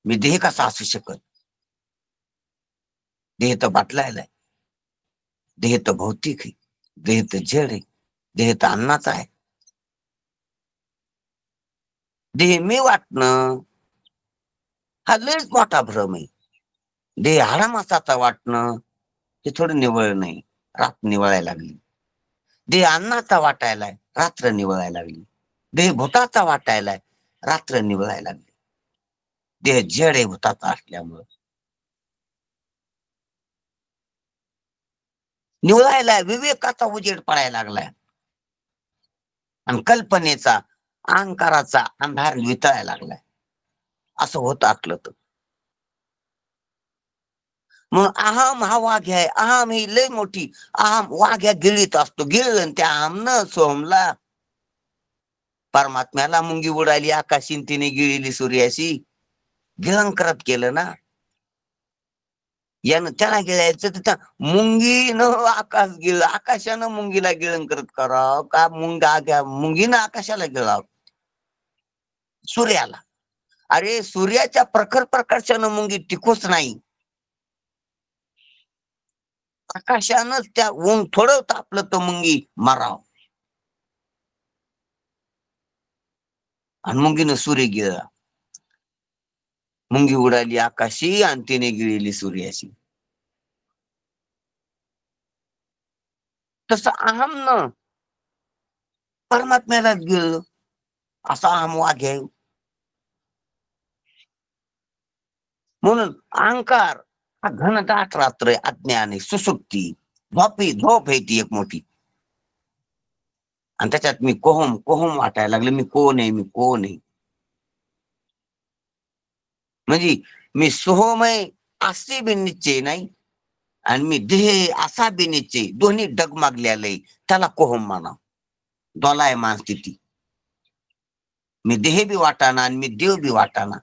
मी देह कसा असू शकत, देह तर बाटलायलाय, देह तर भौतिक आहे, देह तर जड आहे, देह तर अन्नाचा आहे. देह मी वाटणं हा लयच मोठा भ्रम आहे. देह हाडामासाचा वाटणं हे थोडं निवळ नाही, रात निवळायला लागली. देह अन्नाचा वाटायलाय, रात्र निवळायला लागली. देह भूताचा वाटायलाय, रात्र निवळायला लागली. देह जड आहे भूताचा असल्यामुळं, निवळायला विवेकाचा उजेड पडायला लागलाय, आणि कल्पनेचा, अहंकाराचा अंधार वितळायला लागलाय. असं होत असलं तर म्हणून अहम हा वाघ आहे. अहम ही लय मोठी, अहम वाघ्या गिळीत असतो, गिळलं त्या अहम न सोहमला. परमात्म्याला मुंगी उडाली आकाशीन, तिने गिळली सूर्याशी, गिळंकरात केलं ना. यानं त्याला गिळायचं, तर मुंगीनं आकाश गिळ, आकाशानं मुंगीला गिळंकरत करावं का, मुंगीनं आकाशाला गिळावं, सूर्याला. अरे सूर्याच्या प्रखर प्रकाशानं मुंगी टिकूच नाही, आकाशानंच त्या ऊन थोडं तापलं तर मुंगी माराव, आणि मुंगीनं सूर्य गिळला. मुंगी उडाली आकाशी आणि तिने गिळली सूर्याशी. तसं अहम न परमात्म्याला गिळलं, असा अहम वाघ आहे. म्हणून अहंकार हा घनदाट रात्र, अज्ञान, सुसुप्ती, झोप आहे ती एक मोठी. आणि त्याच्यात मी कोहम कोहम वाटायला लागले, मी कोण आहे, मी कोण आहे. म्हणजे मी सोहमय असे बी निश्चय नाही, आणि मी देह असा बी निश्चय, दोन्ही डगमागल्यालय, त्याला कोहम म्हणा. दोलायमान स्थिती, मी देह बी वाटाना आणि मी देव बी वाटाना.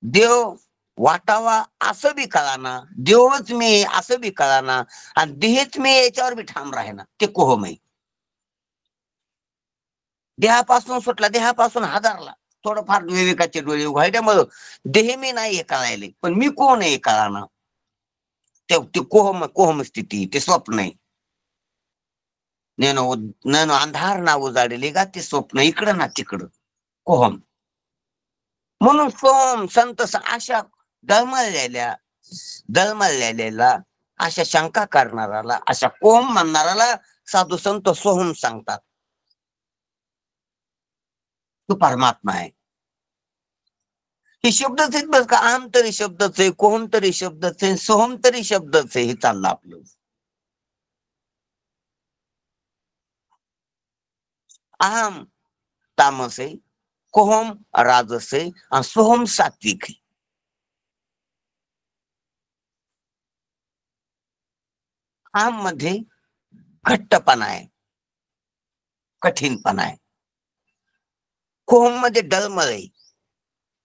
देव वाटावा असं बी कळाना, देवच मी असं बी कळाना, आणि देहच मी याच्यावर बी ठाम राहेना, ते कोहम आहे. देहापासून सुटला, देहापासून हादरला, थोडंफार विवेकाचे डोळे उघडल्यामुळं देह मी नाही हे कळायले, पण मी कोण आहे कळाना. ते कोहम, कोहम स्थिती, ते स्वप्न आहे. नैनो अंधार ना उजाडले का, ते स्वप्न इकडं ना तिकडं, कोहम. म्हणून सोम संत अशा दळमळलेल्या अशा शंका करणाराला, अशा कोहम म्हणणाराला साधू संत सोहम सांगतात. तू परमात्मा आहे. हे शब्दच आहेत बस का, अहम तरी शब्दच आहे, कोहम तरी शब्दच आहे, सोहम तरी शब्दच आहे. हे चाललं आपलं. अहम तामस आहे, कोहम राजस आहे, आणि सोहम सात्विक आहे. अहम मध्ये घट्टपणा आहे, कठीणपणा आहे. कोहम मध्ये डळमळ आहे,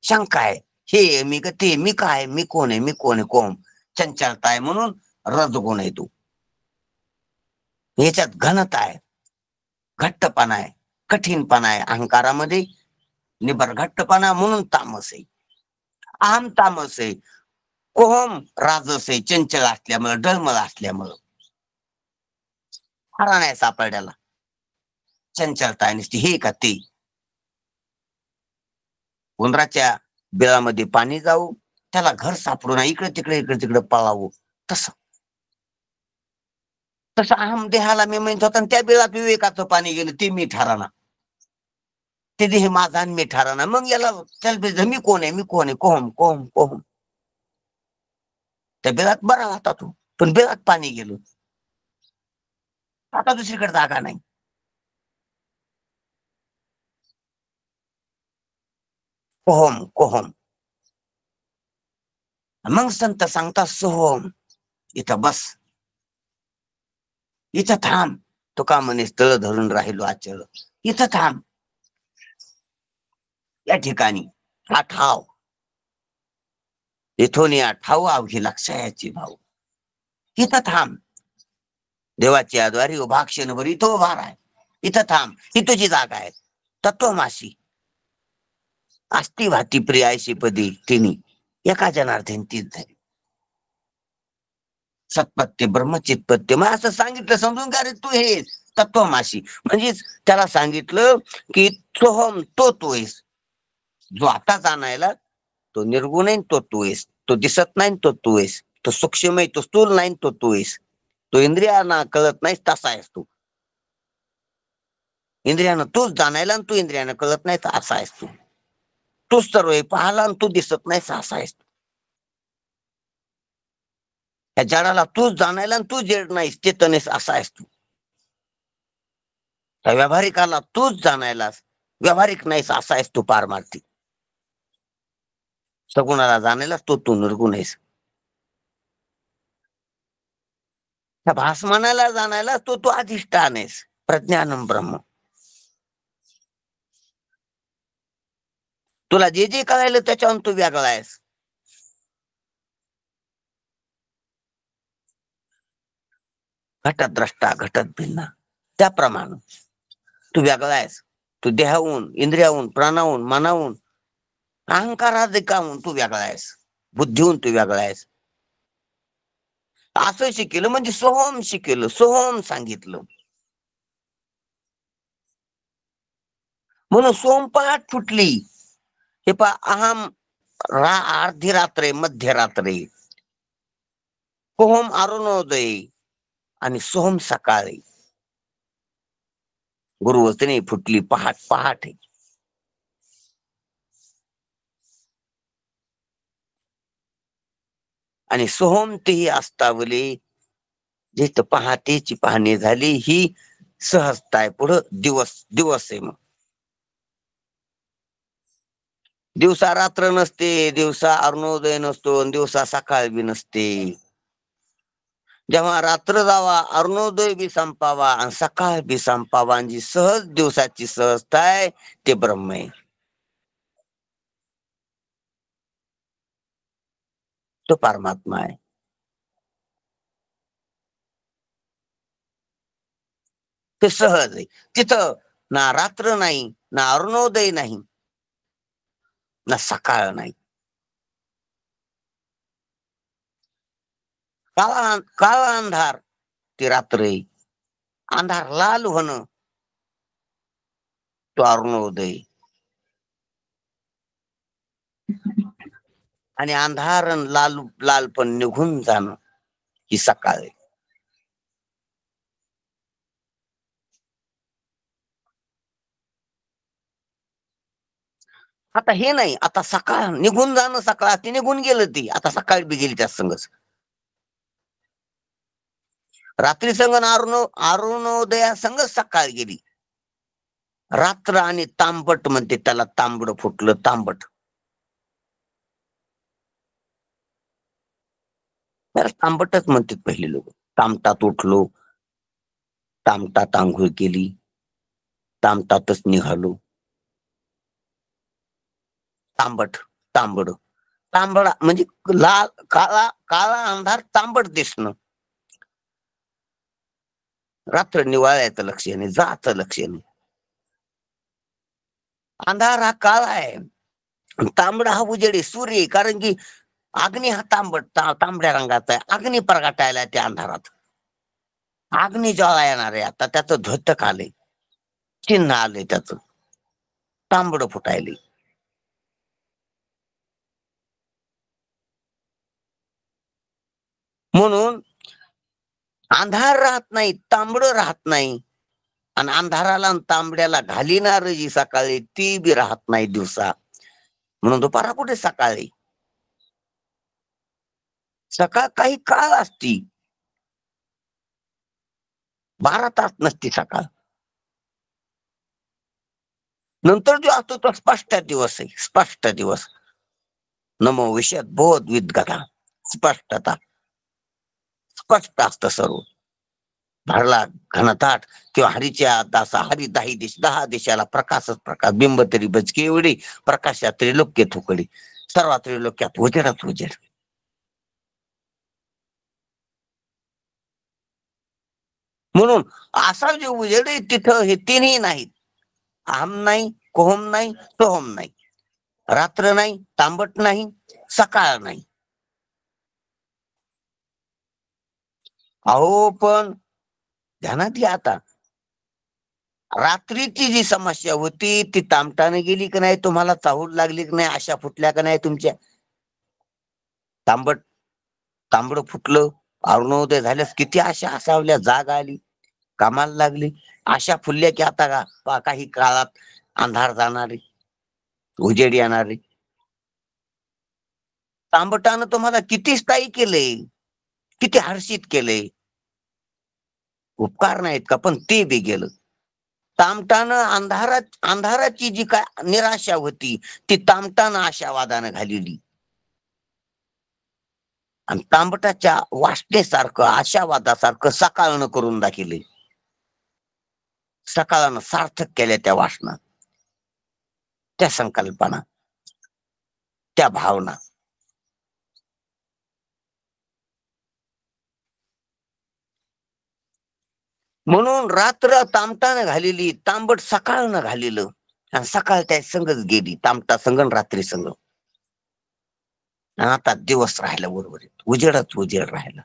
शंका आहे, हे मी का ते मी काय, मी कोण आहे, मी कोण आहे. कोहम चंचलता आहे, म्हणून रजगुण आहे. तू ह्याच्यात घनता आहे, घट्टपणा आहे, कठीणपणा आहे अहंकारामध्ये, निबर घट्टपणा म्हणून तामस आहे. अहम तामस आहे, कोहम राजस आहे, चंचल असल्यामुळं, डळमळ असल्यामुळं. हरा नाही सापड्याला, चंचलता आहे नुसती, हे का ते. उंदराच्या बिळामध्ये पाणी जाऊ, त्याला घर सापडू ना, इकडे तिकडे पळावं, तसं तसं अहम देहाला मी म्हणत होता, त्या बिळात विवेकाचं पाणी गेलं, ते मी ठराना, ते देह माझा आणि मी ठराना. मग याला त्याला मी कोण आहे, मी कोण आहे, कोहम कोहम कोहम. त्या बिळात बरा होता तो, पण बिळात पाणी गेलं, आता दुसरीकडे जागा नाही. कोहम कोहम. मग संत सांगता सोहम, इथं बस, इथं थांब. तो का म्हणे तळ धरून राहिलो आचळ, इथं थांब, या ठिकाणी हा ठाव, इथून या ठाव अवघी लक्षायाची भाऊ, इथं थांब. देवाची आद्वारी उभा क्षणभर इथं उभा राह, इथं थांब, ही तुझी जागा आहे. तत्वमाशी आस्ती भाती प्रियायशी पदी तिनी एका जनार्दन तीच झाली. सत्पत्य ब्रह्मचितपत्य, मग असं सांगितलं समजून का रे तू हे तत्वमाशी. म्हणजेच त्याला सांगितलं की सोहम तो आहेस, जो आता जाणायला तो निर्गुण आहे, तो तू आहेस. तो दिसत नाही, तो तू आहेस. तो सूक्ष्म आहे, तो स्थूल नाही, तो तू आहेस. तो इंद्रियांना कळत नाही, तसा आहेस तू. इंद्रियानं तूच जाणायला आणि तू इंद्रियानं कळत नाही, तर असा आहेस तू. तूच सर्व पाहला आणि तू दिसत नाही, असा आहेस तू. या जडाला तूच जाणायला आणि तू जड नाहीस, चेतनेस, असा आहेस तू. त्या व्यावहारिकाला तूच जाणायलास, व्यावहारिक नाहीस, असा आहेस तू पारमार्थी. सगुणाला जाणायलाच तू निर्गुण आहेस. त्या भासमानाला जाणायला तू अधिष्ठान आहेस, प्रज्ञानम ब्रह्म. तुला जे जे कळायला त्याच्यावरून तू वेगळा आहेस. घटत द्रष्टा घटत भिन्न, त्याप्रमाणे तू वेगळा आहेस. तू देहाहून, इंद्रियाहून, प्राणाहून, मनाहून, अहंकाराधिकाहून तू वेगळा आहेस. बुद्धीहून तू वेगळा आहेस. असं शिकेलं म्हणजे सोहम शिकेलं, सोहम सांगितलं. म्हणून सोमपहाट फुटली. हे पा अहम अर्धी रात्र, मध्यरात्री, कोहम अरुणोदय आणि सोहम सकाळी. गुरुवचने फुटली पहाट पहाटे. आणि सोहम तेही अस्तावले, जिथं पहाटेची पाहणी झाली, ही सहजताय पुढं दिवस दिवस आहे. मग दिवसा रात्र नसते, दिवसा अरुणोदय नसतो, दिवसा सकाळ बी नसते. जेव्हा रात्र जावा, अरुणोदय बी संपावा आणि सकाळ बी संपावा, आणि जी सहज दिवसाची सहजता आहे ते ब्रह्म आहे. तो परमात्मा आहे. ते सहज आहे. तिथं ना रात्र नाही, ना अरुणोदय नाही, ना सकाळ नाही. काळा अंधार ते रात्र आहे, अंधार लाल होणं तो अरुणोदय, आणि अंधार लाल पण निघून जाणं ही सकाळ आहे. आता हे नाही, आता सकाळ निघून जाणं, सकाळ ती निघून गेलं, ती आता सकाळ बी गेली त्या संगच. रात्री संग अरुणोदया संगच सकाळ गेली. रात्र आणि तांबट म्हणते त्याला, तांबड फुटलं, तांबट. तांबटच म्हणतात पहिले लोक. तांबटात उठलो, तांबटात आंघोळ केली, तांबटातच निघालो. तांबट, तांबड, तांबडा म्हणजे लाल, काळा अंधार तांबट दिसणं. रात्र निवाळ्याचं लक्ष नाही, जाचं लक्ष नाही. अंधार हा काळा आहे, तांबडा हा उजेड आहे, सूर्य आहे. कारण की अग्नी हा तांबड्या रंगाचा आहे. अग्नी प्रगटायला त्या अंधारात, अग्नी ज्वाला येणार आहे. आता त्याचं धोतक आलंय, चिन्ह आलंय, त्याचं तांबड फुटायले. म्हणून अंधार राहत नाही, तांबड राहत नाही. आणि अंधाराला आणि तांबड्याला घालिणार जी सकाळी, ती बी राहत नाही दिवसा. म्हणून दुपारा कुठे सकाळी, सकाळ काही काळ असती, 12 तास नसती सकाळ. नंतर जो असतो तो स्पष्ट दिवस आहे, स्पष्ट दिवस. नमो विषद बोध विद्गता, स्पष्टता, स्पष्ट असत सर्व. भरला घनताट किंवा हरीच्या दासा, हरी 10 दिशाला प्रकाशच प्रकाश. बिंब तरी बचके एवढी, प्रकाशात त्रिलोक्य थुकडी. सर्व त्रिलोक्यात उजेडच उजेड. म्हणून असा जे उजेड आहे तिथं हे तिन्ही नाहीत. अहम नाही, कोहम नाही, सोहम नाही. रात्र नाही, तांबट नाही, सकाळ नाही. अहो पण ध्यानात घ्या, आता रात्रीची जी समस्या होती ती तामटाने गेली की नाही? तुम्हाला चाहूल लागली की नाही? आशा फुटल्या का नाही तुमच्या? तांबड फुटलं, अरुणोदय झाल्यास किती आशा असावल्या, जाग आली, कामाला लागली. आशा फुलल्या की आता काही काळात अंधार जाणारे, उजेड येणारे. तांबटानं तुम्हाला किती स्थायी केले, किती हर्षित केले. उपकार नाहीत का? पण ते बी गेलं. तामटानं अंधाराची जी काय निराशा होती ती तामटानं आशावादानं घालेली. आणि तांबटाच्या वासनेसारखं, आशावादासारखं सकाळनं करून दाखिले. सकाळानं सार्थक केल्या त्या वासना, त्या संकल्पना, त्या भावना. म्हणून रात्र तामटानं घालेली, तांबट सकाळनं घालेलं. आणि सकाळ त्या संगच गेली, तामटा संगण रात्री संग. आता दिवस राहिला उर्वरित, उजेडच उजेड राहिला.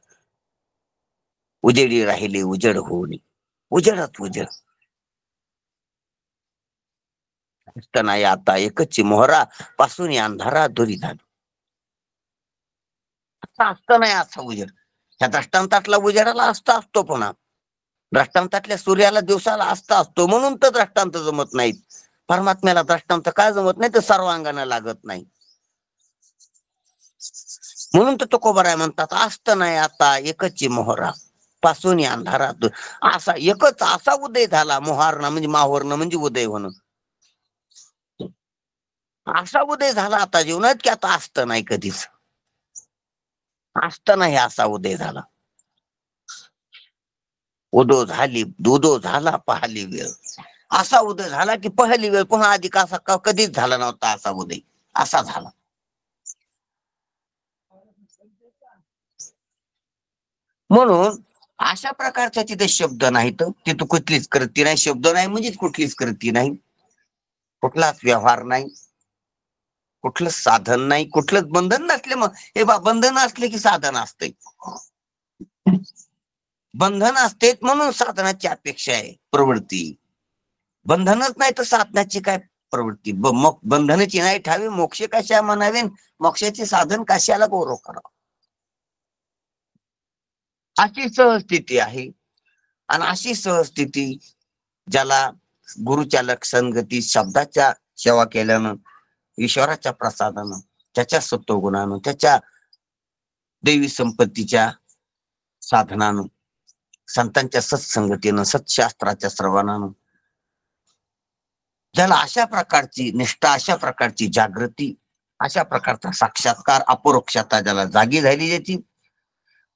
उजेडी राहिले उजेड होऊन, उजेडच उजेड. नाही आता एकच मोहरा पासून अंधारा दुरी झालो. असतं नाही असा उजेड. ह्या दृष्टांतातला उजेडाला असतो पुन्हा. दृष्टांतातल्या सूर्याला दिवसाला असतो. म्हणून तर दृष्टांत जमत नाहीत. परमात्म्याला दृष्टांत काय जमत नाही? तर सर्वांगाने लागत नाही. म्हणून तर तुकोबाराय म्हणतात, असतं नाही आता एकच मोहरा पासून अंधारात. असा एकच असा उदय झाला. मोहारणं म्हणजे माहोरणं म्हणजे उदय होणं. असा उदय झाला आता जीवनात की आता असतं नाही कधीच. असतं नाही असा उदय झाला. उदो झाला पाहली वेळ. असा उदय झाला की पहिली वेळ पुन्हा अधिक असा कधीच झाला नव्हता. असा उदय असा झाला. म्हणून अशा प्रकारचा तिथे शब्द नाहीत. तिथं कुठलीच कृती नाही. शब्द नाही म्हणजेच कुठलीच कृती नाही, कुठलाच व्यवहार नाही, कुठलंच साधन नाही, कुठलंच बंधन नसले. मग हे बंधन असले की साधन असते. बंधन असते म्हणून साधनाची अपेक्षा आहे, प्रवृत्ती. बंधनच नाही तर साधनाची काय प्रवृत्ती? बंधनाची नाही ठावी, मोक्ष कशा म्हणावे, मोक्षाचे साधन कशाला गौरव करावा. अशी सहस्थिती आहे. आणि अशी सहस्थिती ज्याला गुरुचालक संगती शब्दाच्या सेवा केल्यानं, ईश्वराच्या प्रसादानं, त्याच्या सत्वगुणानं, त्याच्या दैवी संपत्तीच्या साधनानं, संतांच्या सत्संगतीनं, सत्शास्त्राच्या श्रवणानं, ज्याला अशा प्रकारची निष्ठा, अशा प्रकारची जागृती, अशा प्रकारचा साक्षात्कार, अपरोक्षता ज्याला जागी झाली याची,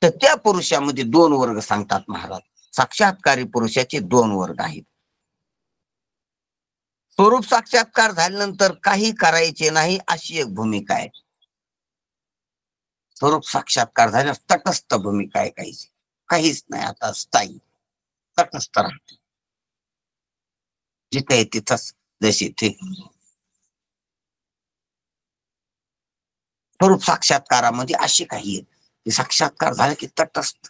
तर त्या पुरुषामध्ये 2 वर्ग सांगतात महाराज. साक्षात्कारी पुरुषाचे 2 वर्ग आहेत. स्वरूप साक्षात्कार झाल्यानंतर काही करायचे नाही अशी एक भूमिका आहे. स्वरूप साक्षात्कार झाल्यास तटस्थ भूमिका आहे, काहीच नाही, आता स्थायी. तटस्थ राहते. जिथे आहे तिथंच जशी ते स्वरूप साक्षात्कारामध्ये अशी काही आहे की साक्षात्कार झाला की तटस्थ,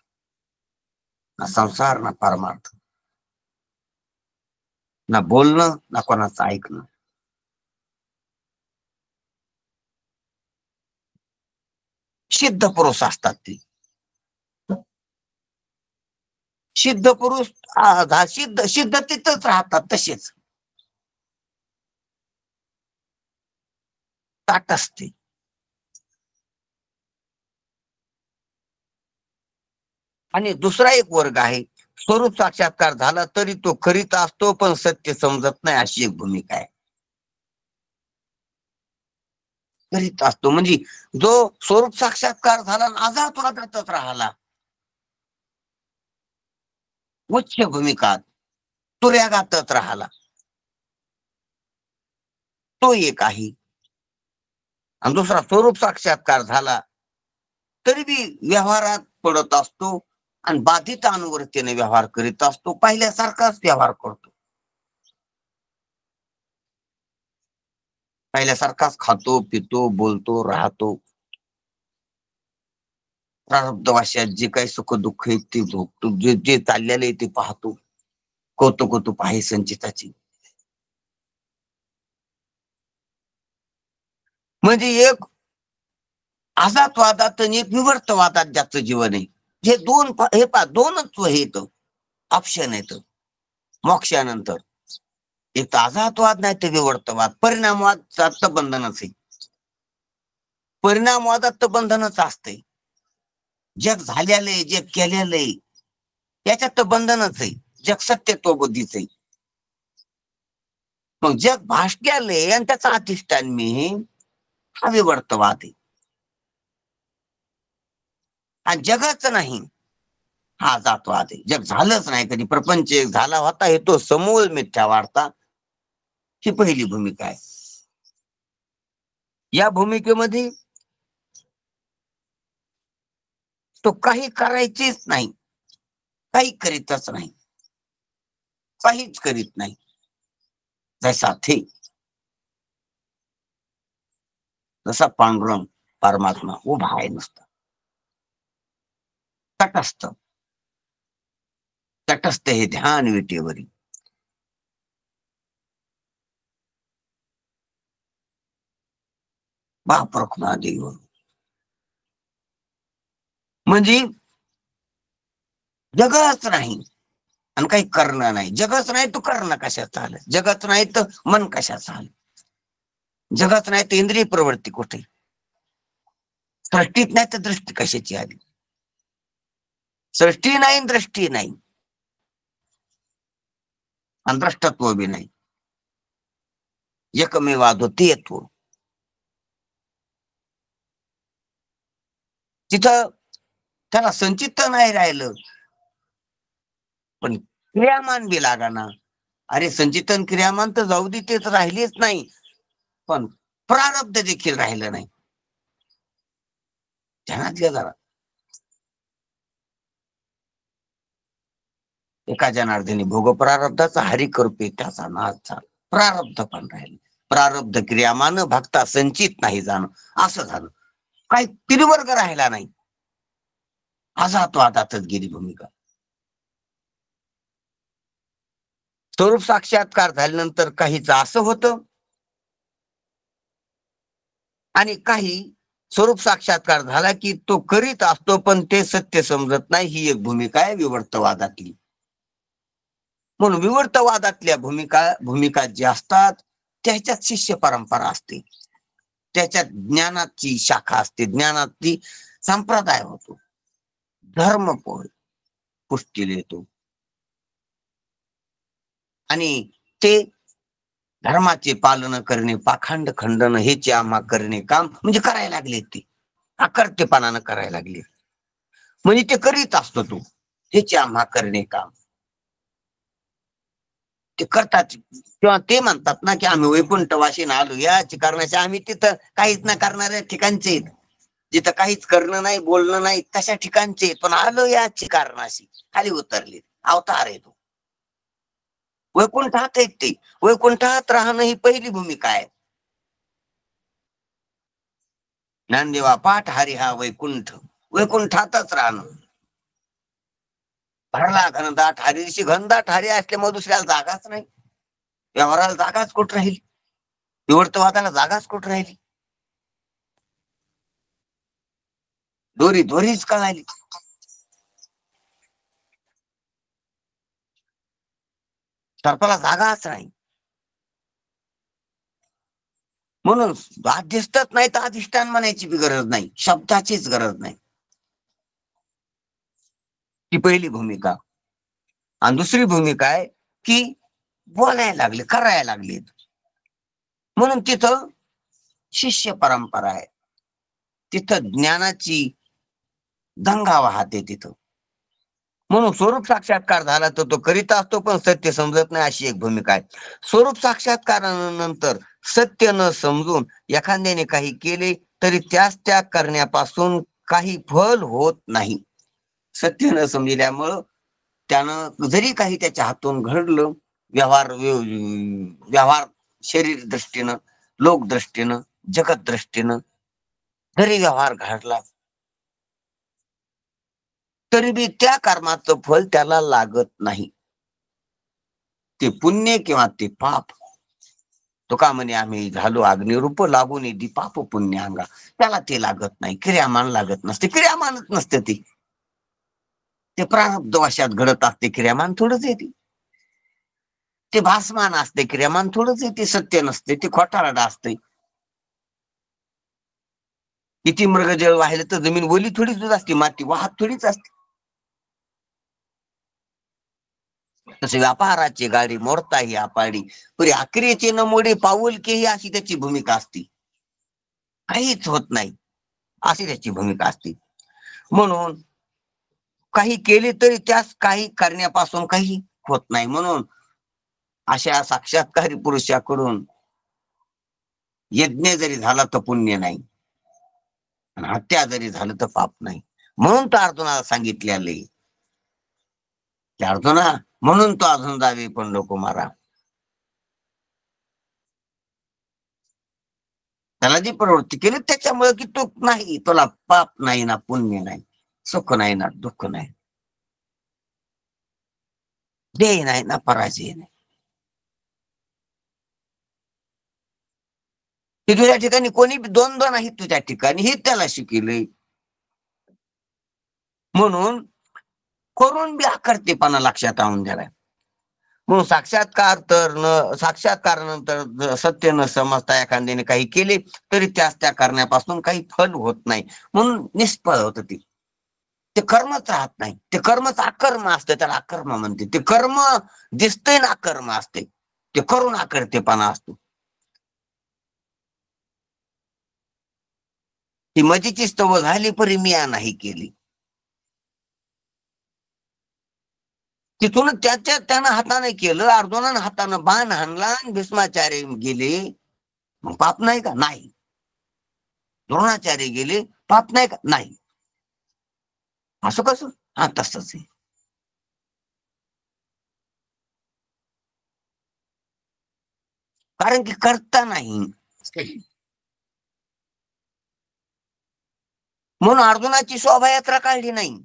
ना संसार ना परमार्थ, ना बोलणं ना कोणाचं ऐकणं. सिद्ध पुरुष असतात ते. सिद्ध पुरुष सिद्ध सिद्ध तिथंच राहतात तसेच तटस्थ. आणि दुसरा एक वर्ग आहे, स्वरूप साक्षात्कार झाला तरी तो करीत असतो पण सत्य समजत नाही, अशी एक भूमिका आहे. करीत असतो म्हणजे जो स्वरूप साक्षात्कार झाला आजाद वादातच राहिला, उच्च भूमिकात तुर्यागातच राहिला, तो एक आहे. आणि दुसरा स्वरूप साक्षात्कार झाला तरी बी व्यवहारात पडत असतो आणि बाधित अनुवृत्तीने व्यवहार करीत असतो, पहिल्यासारखाच व्यवहार करतो, पहिल्यासारखाच खातो पितो बोलतो राहतो. प्रारब्धवाशात जे काही सुख दुःख आहे ते भोगतो, जे जे चाललेलं आहे ते पाहतो. कौतुक आहे संचिताची. म्हणजे एक आजातवादात आणि एक विवर्तवादात ज्याचं जीवन आहे. हे दोन दोनच हे येत ऑप्शन येत मोक्षानंतर. एक आजातवाद नाही तर विवर्तवाद. परिणामवाद तर बंधनच आहे. परिणामवादात तर बंधनच असते. जग झालेलं आहे, जग केलेलं आहे, याच्यात तर बंधनच आहे. जग सत्यत्व बुद्धीच आहे. मग जग भासक्यालय आणि त्याचा अधिष्ठान मी, हा विवर्तवाद आहे. आणि जगच नाही हा जातवाद आहे. जग झालंच नाही कधी, प्रपंच झाला होता हे तो समूळ मिथ्या वाढता, ही पहिली भूमिका आहे. या भूमिकेमध्ये तो काही करायचीच नाही, काही करीतच नाही, काहीच करीत नाही. जसा थे जसा पांडुरंग परमात्मा उभा आहे नुसता तटस्थ. तटस्थ हे ध्यान विटेवरी. देव म्हणजे जगच नाही आणि काही करणं नाही. जगच नाही तर करणं कशाचं आलं, जगच नाही तर मन कशाचं आलं, जगच नाही तर इंद्रिय प्रवृत्ती कुठे, सृष्टीत नाही तर दृष्टी कशाची आली. सृष्टी नाही दृष्टी नाही आणि द्रष्टत्व बी नाही. एकमेवा द्वितीयत्व. तिथं त्याला संचित नाही राहिलं पण क्रियामान बी लागाना. अरे संचितन क्रियामान तर जाऊ दे, तेच राहिलेच नाही, पण प्रारब्ध देखील राहिलं नाही. ध्यानात घ्या जरा. एका जनार्दनी भोग प्रारब्धाचा हरिकृपे त्याचा नाश झाला. प्रारब्ध पण राहिले. प्रारब्ध क्रियामान भक्ता संचित नाही जाणं, असं झालं. काही त्रिवर्ग राहिला नाही. आजातवादातच गेली भूमिका. स्वरूप साक्षात्कार झाल्यानंतर काहीच असं होतं आणि काही स्वरूप साक्षात्कार झाला की तो करीत असतो पण ते सत्य समजत नाही. ही एक भूमिका आहे विवर्तवादातली. म्हणून विवर्तवादातल्या भूमिका ज्या असतात त्याच्यात शिष्य परंपरा असते, त्याच्यात ज्ञानाची शाखा असते, ज्ञानाची संप्रदाय होतो, धर्म पुष्टीला येतो आणि ते धर्माचे पालन करणे, पाखंड खंडन हेचे आम्हा करणे काम म्हणजे करायला लागले. ते अकर्तेपणानं करायला लागले म्हणजे ते करीत असतो तो, हेचे आम्हा करणे काम ते करतात. किंवा ते म्हणतात ना की आम्ही वैकुंठवासीन आलो याची कारणाचे. आम्ही तिथं काहीच न करणाऱ्या ठिकाणचे आहेत, जिथं काहीच करणं नाही बोलणं नाही तशा ठिकाणचे, पण आलो याची कारणाशी खाली उतरले. अवतार येतो वैकुंठात आहेत ते. वैकुंठात राहणं ही पहिली भूमिका आहे. ज्ञानदेवा पाठ हरी हा वैकुंठ, वैकुंठातच राहणं. भरला घनदाट हरीशी, घनदाट हरी असल्यामुळे दुसऱ्याला जागाच नाही. व्यवहाराला जागाच कुठं राहील, विवर्तवादाला जागाच कुठं राहिली. दोरी दोरीच कळाली. सर्पाला जागाच नाही. म्हणून अधिष्ठात नाही तर अधिष्ठान म्हणायची बी गरज नाही, शब्दाचीच गरज नाही. ही पहिली भूमिका. आणि दुसरी भूमिका आहे की बोलायला लागले, करायला लागले. म्हणून तिथं शिष्य परंपरा आहे, तिथं ज्ञानाची गंगा वाहते तिथं. म्हणून स्वरूप साक्षात्कार झाला तर तो करीत असतो पण सत्य समजत नाही, अशी एक भूमिका आहे. स्वरूप साक्षात्कारानंतर सत्य न समजून एखाद्याने काही केले तरी त्याच त्या करण्यापासून काही फल होत नाही. सत्य न समजल्यामुळं त्यानं जरी काही त्याच्या हातून घडलं, व्यवहार शरीर दृष्टीनं, लोक दृष्टीनं, जगत दृष्टीनं जरी व्यवहार घडला तरी बी त्या कर्माचं फल त्याला लागत नाही. ते पुण्य किंवा ते पाप. तुका म्हणे आम्ही झालो अग्निरूप, लागून येते पाप पुण्य अंगा. त्याला ते लागत नाही, क्रियामान लागत नसते. क्रियामानच नसते ते प्रारब्ध वशात घडत असते. क्रियामान थोडंच येते. ते भासमान असते, क्रियामान थोडंच येते. सत्य नसते, ते खोटारडा असते. किती मृगजळ वाहिले तर जमीन ओली थोडीच असते, माती वाहत थोडीच असते. तसे व्यापाराची गाडी मोडता ही आपाडी, पुरी आक्रियेचे न मोडे पाऊल के ही, अशी त्याची भूमिका असते. काहीच होत नाही अशी त्याची भूमिका असते. म्हणून काही केले तरी त्यास काही करण्यापासून काही होत नाही. म्हणून अशा साक्षात्कारी पुरुषाकडून यज्ञ जरी झाला तर पुण्य नाही, हत्या जरी झालं तर पाप नाही. म्हणून तो अर्जुनाला सांगितलेले की अर्जुना, म्हणून तो अजून जावे पण नको मारा. त्याला जी प्रवृत्ती केली त्याच्यामुळे की तू नाही, तुला पाप नाही ना पुण्य नाही, सुख नाही ना दुःख नाही, जय नाही ना पराजय नाही. की तुझ्या ठिकाणी कोणी द्वंद्व नाही, तुझ्या ठिकाणी हे त्याला शिकले. म्हणून करून बी आकर्तेपणा लक्षात आणून द्यालाय. म्हणून साक्षात्कारानंतर सत्य न समजता एखाद्याने काही केले तरी त्यास त्या करण्यापासून काही फल होत नाही. म्हणून निष्फळ होत ते कर्मच राहत नाही. ते कर्मच अकर्म असते, त्याला अकर्म म्हणते. ते कर्म दिसतंय ना अकर्म असते, ते करून आकर्तेपणा असतो. ती मजेची स्तव झाली परी मिया नाही केली. तिथून त्यानं हाताने केलं, अर्जुनानं हातानं बाण हाणला, भीष्माचार्य गेले, मग पाप नाही का? नाही. द्रोणाचार्य गेले, पाप नाही का? नाही. असं कसं? हा तसंच आहे. कारण की करता नाही. म्हणून अर्जुनाची शोभायात्रा काढली नाही.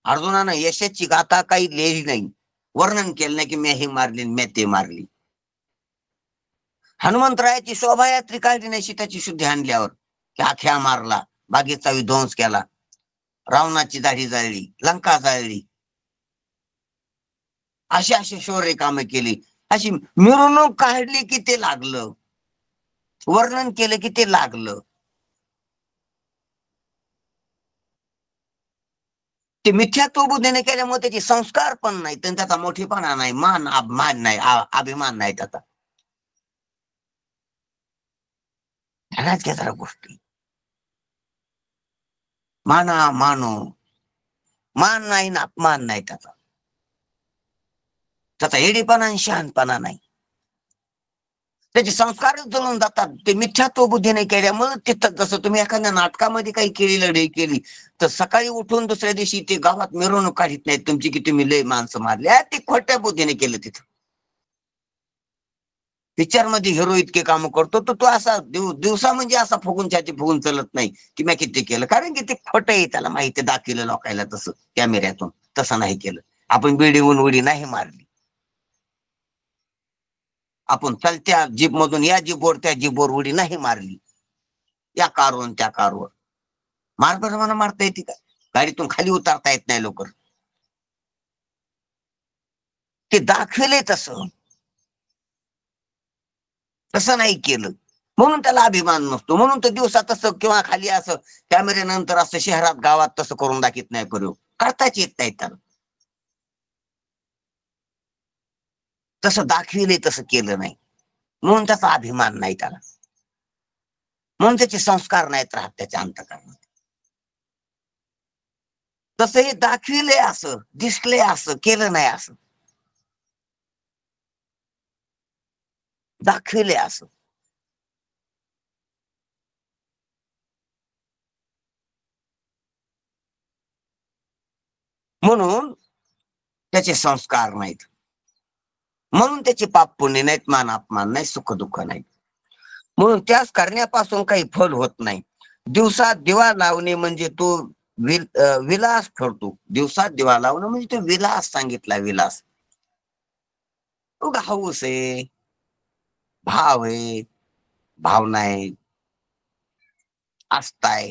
अर्जुनानं यशाची गाथा काही लिहिली नाही, वर्णन केलं नाही की मी हे मारली मी ते मारली. हनुमंतरायाची शोभायात्री काढली नाही सीताची शुद्धी आणल्यावर, की आख्या मारला, बागेचा विध्वंस केला, रावणाची दाढी जाळली, लंका जाळली, अशी शौर्य कामे केली. अशी मिरवणूक काढली की ते लागलं, वर्णन केलं की ते लागलं. ते मिथ्यात्व बुद्धीने केल्यामुळे त्याचे संस्कार पण नाही, त्याचा मोठेपणा नाही, मान नाही, अभिमान नाही त्याचा. ध्यानात घ्या जरा गोष्टी. मानो मान नाही ना अपमान नाही त्याचा एडीपणा आणि शहाणपणा नाही. त्याचे संस्कारच जळून जातात. ते मिथ्यात्व बुद्धीने केल्यामुळे तिथं जसं तुम्ही एखाद्या नाटकामध्ये काही केली लढाई केली तर सकाळी उठून दुसऱ्या दिवशी ते गावात मिरवणूक काढत नाहीत तुमची की तुम्ही लय माणसं मारल्या. ते खोट्या बुद्धीने केलं तिथं. पिक्चर मध्ये हिरो इतके काम करतो तर तो असा दिवसा म्हणजे असा फुगून छाती फुगून चलत नाही की मी किती केलं, कारण की ते खोटं आहे. त्याला माहिती दाखवलं लोकायला तसं कॅमेऱ्यातून. तसं नाही केलं आपण. बिल्डिंगहून उडी नाही मारली आपण. चलत्या जीप मधून या जीपवर त्या जीपवर उडी नाही मारली. या कारवर त्या कारवर मला मारता येते का? गाडीतून खाली उतरता येत नाही लवकर. ते दाखवले तसं. तसं नाही केलं म्हणून त्याला अभिमान नसतो. म्हणून तर दिवसा तसं किंवा खाली असं कॅमेऱ्यानंतर असं शहरात गावात तसं करून दाखवत नाही. प्रयोग करताच येत नाही त्याला. तसं दाखविले तसं केलं नाही म्हणून त्याचा अभिमान नाही त्याला. म्हणून त्याचे संस्कार नाहीत राहत त्याच्या अंतःकरणात. तसं हे दाखविले असं, दिसले असं, केलं नाही असं. दाखविले असं. म्हणून त्याचे संस्कार नाहीत. म्हणून त्याचे पाप पुण्य नाहीत, मान अपमान नाही, सुख दुःख नाही. म्हणून त्याच करण्यापासून काही फल होत नाही. दिवसात दिवा लावणे म्हणजे तो विलास ठरतो. दिवसात दिवा लावणं म्हणजे तो विलास सांगितला. विलास तो हौस आहे, भाव आहे, भावना आहे, आस्था आहे.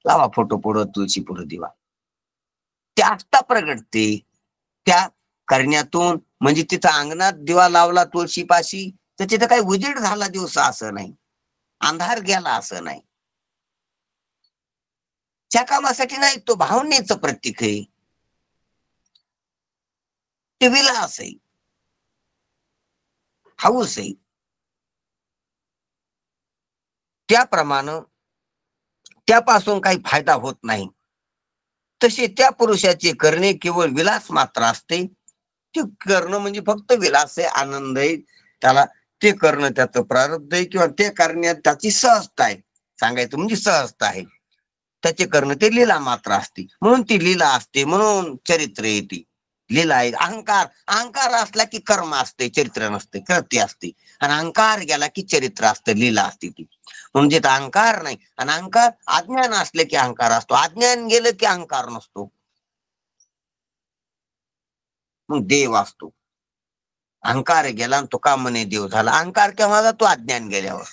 लावा फोटो पुढं, तुळशी पुढं दिवा. ते आस्था प्रगटते त्या करण्यातून. म्हणजे तिथं अंगणात दिवा लावला तुळशीपाशी तर तिथं काही उजेड झाला दिवसा असं नाही, अंधार गेला असं नाही. त्या कामासाठी नाही, तो भावनेचं प्रतीक आहे. ते विलास आहे, हौस आहे. त्याप्रमाणे त्यापासून काही फायदा होत नाही. तसे त्या पुरुषाचे करणे केवळ विलास मात्र असते. ते करणं म्हणजे फक्त विलास आहे, आनंद आहे. त्याला ते करणं त्याचं प्रारब्ध आहे किंवा ते करण्यात त्याची सहजता आहे. सांगायचं म्हणजे सहजता आहे. त्याचे करणं ते लीला मात्र असते. म्हणून ती लीला असते, म्हणून चरित्र येते. लीला आहे. अहंकार असला की कर्म असते, चरित्र नसते, कृती असते. आणि अहंकार गेला की चरित्र असतं, लीला असते ती. म्हणजे अहंकार नाही. आणि अहंकार अज्ञान असले की अहंकार असतो, अज्ञान गेलं की अहंकार नसतो, मग देव असतो. अहंकार गेला आणि तो का म्हणे देव झाला. अहंकार केव्हा जातो? अज्ञान गेल्यावर.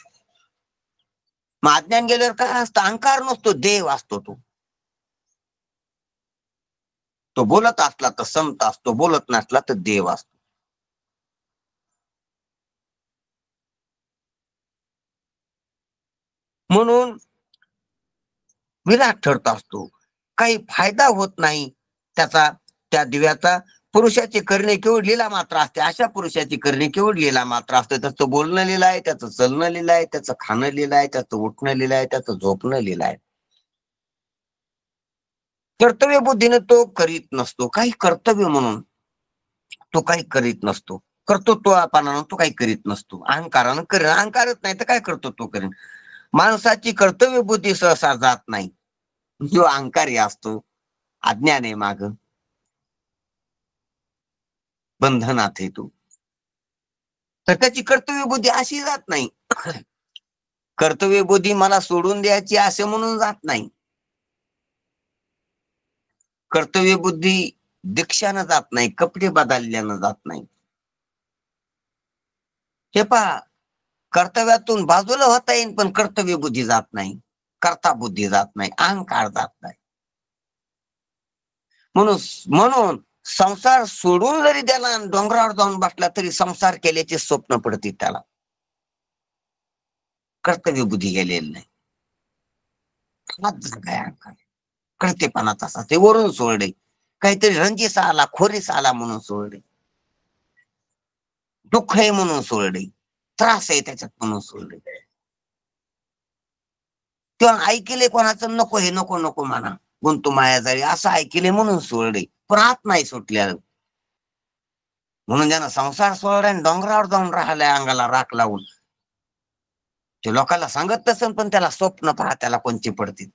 मग अज्ञान गेल्यावर काय असतं? अहंकार नसतो, देव असतो. तो बोलत असला तर संत असतो, बोलत नसला तर देव असतो. म्हणून विराट ठरत असतो. काही फायदा होत नाही त्याचा, त्या दिव्याचा. पुरुषाची करणे केवळ लीला मात्र असते. अशा पुरुषाची करणे केवळ लीला मात्र असते. त्याचं बोलणं लिहिलं आहे, त्याचं चलणं लिहिलं आहे, त्याचं खाणं लिहिलं आहे, त्याचं उठणं लिहिलं आहे, त्याचं झोपणं लिहिलं आहे. कर्तव्य बुद्धीने तो करीत नसतो. काही कर्तव्य म्हणून तो काही करीत नसतो. कर्तृत्वपणानं तो काही करीत नसतो. अहंकारानं करेन. अहंकारच नाही तर काय कर्तृत्व करेन. माणसाची कर्तव्य बुद्धी सहसा जात नाही. जो अहंकारी असतो, अज्ञान आहे माग, बंधनात आहे तो, तर त्याची कर्तव्य बुद्धी अशी जात नाही. कर्तव्य बुद्धी मला सोडून द्यायची असे म्हणून जात नाही. कर्तव्य बुद्धी दीक्षानं जात नाही, कपडे बदलल्यानं जात नाही. हे पहा, कर्तव्यातून बाजूला होता येईल पण कर्तव्य बुद्धी जात नाही, कर्ता बुद्धी जात नाही, अहंकार जात नाही. म्हणून संसार सोडून जरी त्याला डोंगरावर जाऊन बसला तरी संसार केल्याचे स्वप्न पडते त्याला. कर्तव्य बुद्धी गेलेली नाही. काय अहंकार, कळतेपणा तसा ते वरून सोडले. काहीतरी रंजीस आला, खोरीस आला म्हणून सोडले, दुःख आहे म्हणून सोडले, त्रास आहे त्याच्यात म्हणून सोडले. किंवा ऐकले कोणाचं नको हे नको नको म्हणा, गुंतू माया जाळी असं ऐकले म्हणून सोडले, पण आत नाही सुटल्या. म्हणून ज्यानं संसार सोडला आणि डोंगरावर जाऊन राहिलाय अंगाला राख लावून, ते लोकांना सांगत नसन, पण त्याला स्वप्न पहा त्याला कोणते पडतील.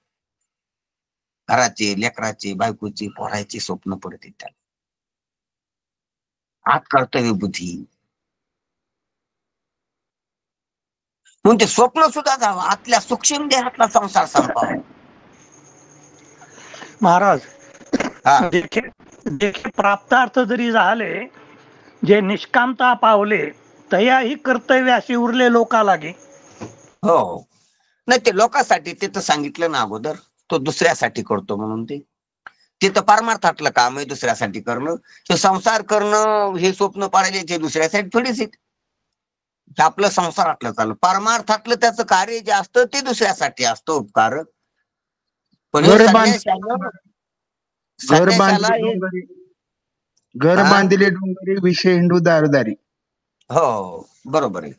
घराचे, लेकराचे, बायकोची, पोराचे स्वप्न पडतील त्याला. आत कर्तव्य बुद्धी म्हणून ते स्वप्न सुद्धा जावं, आतल्या सूक्ष्म देहातला संसार संपावा. महाराज, हा. देखे देखे प्राप्तार्थ जरी झाले, जे निष्कामता पावले, तयाही कर्तव्याशी उरले लोका लागे. हो, नाही ते लोकांसाठी ते तर सांगितलं ना अगोदर, तो दुसऱ्यासाठी करतो म्हणून ते तर परमार्थातलं काम आहे दुसऱ्यासाठी करणं. ते संसार करणं हे स्वप्न पाडायचे ते दुसऱ्यासाठी थोडीच आहेत. ते आपलं संसारातलं चाललं, परमार्थातलं त्याचं कार्य जे असतं ते दुसऱ्यासाठी असतं उपकार. पण हे घर संन्याशाला हे घर हा? बांधिले डोंगरी, विषय हिंदू दारदारी. हो बरोबर आहे.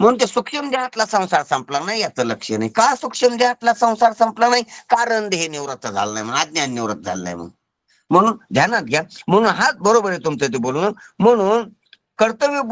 म्हणून ते सूक्ष्म देहातला संसार संपला नाही याचं लक्ष नाही. का सूक्ष्म देहातला संसार संपला नाही? कारण देह निवृत्त झाला नाही म्हणून, अज्ञान निवृत्त झालं नाही म्हणून ध्यानात घ्या. म्हणून हाच बरोबर आहे तुमचं ते बोलणं. म्हणून कर्तव्य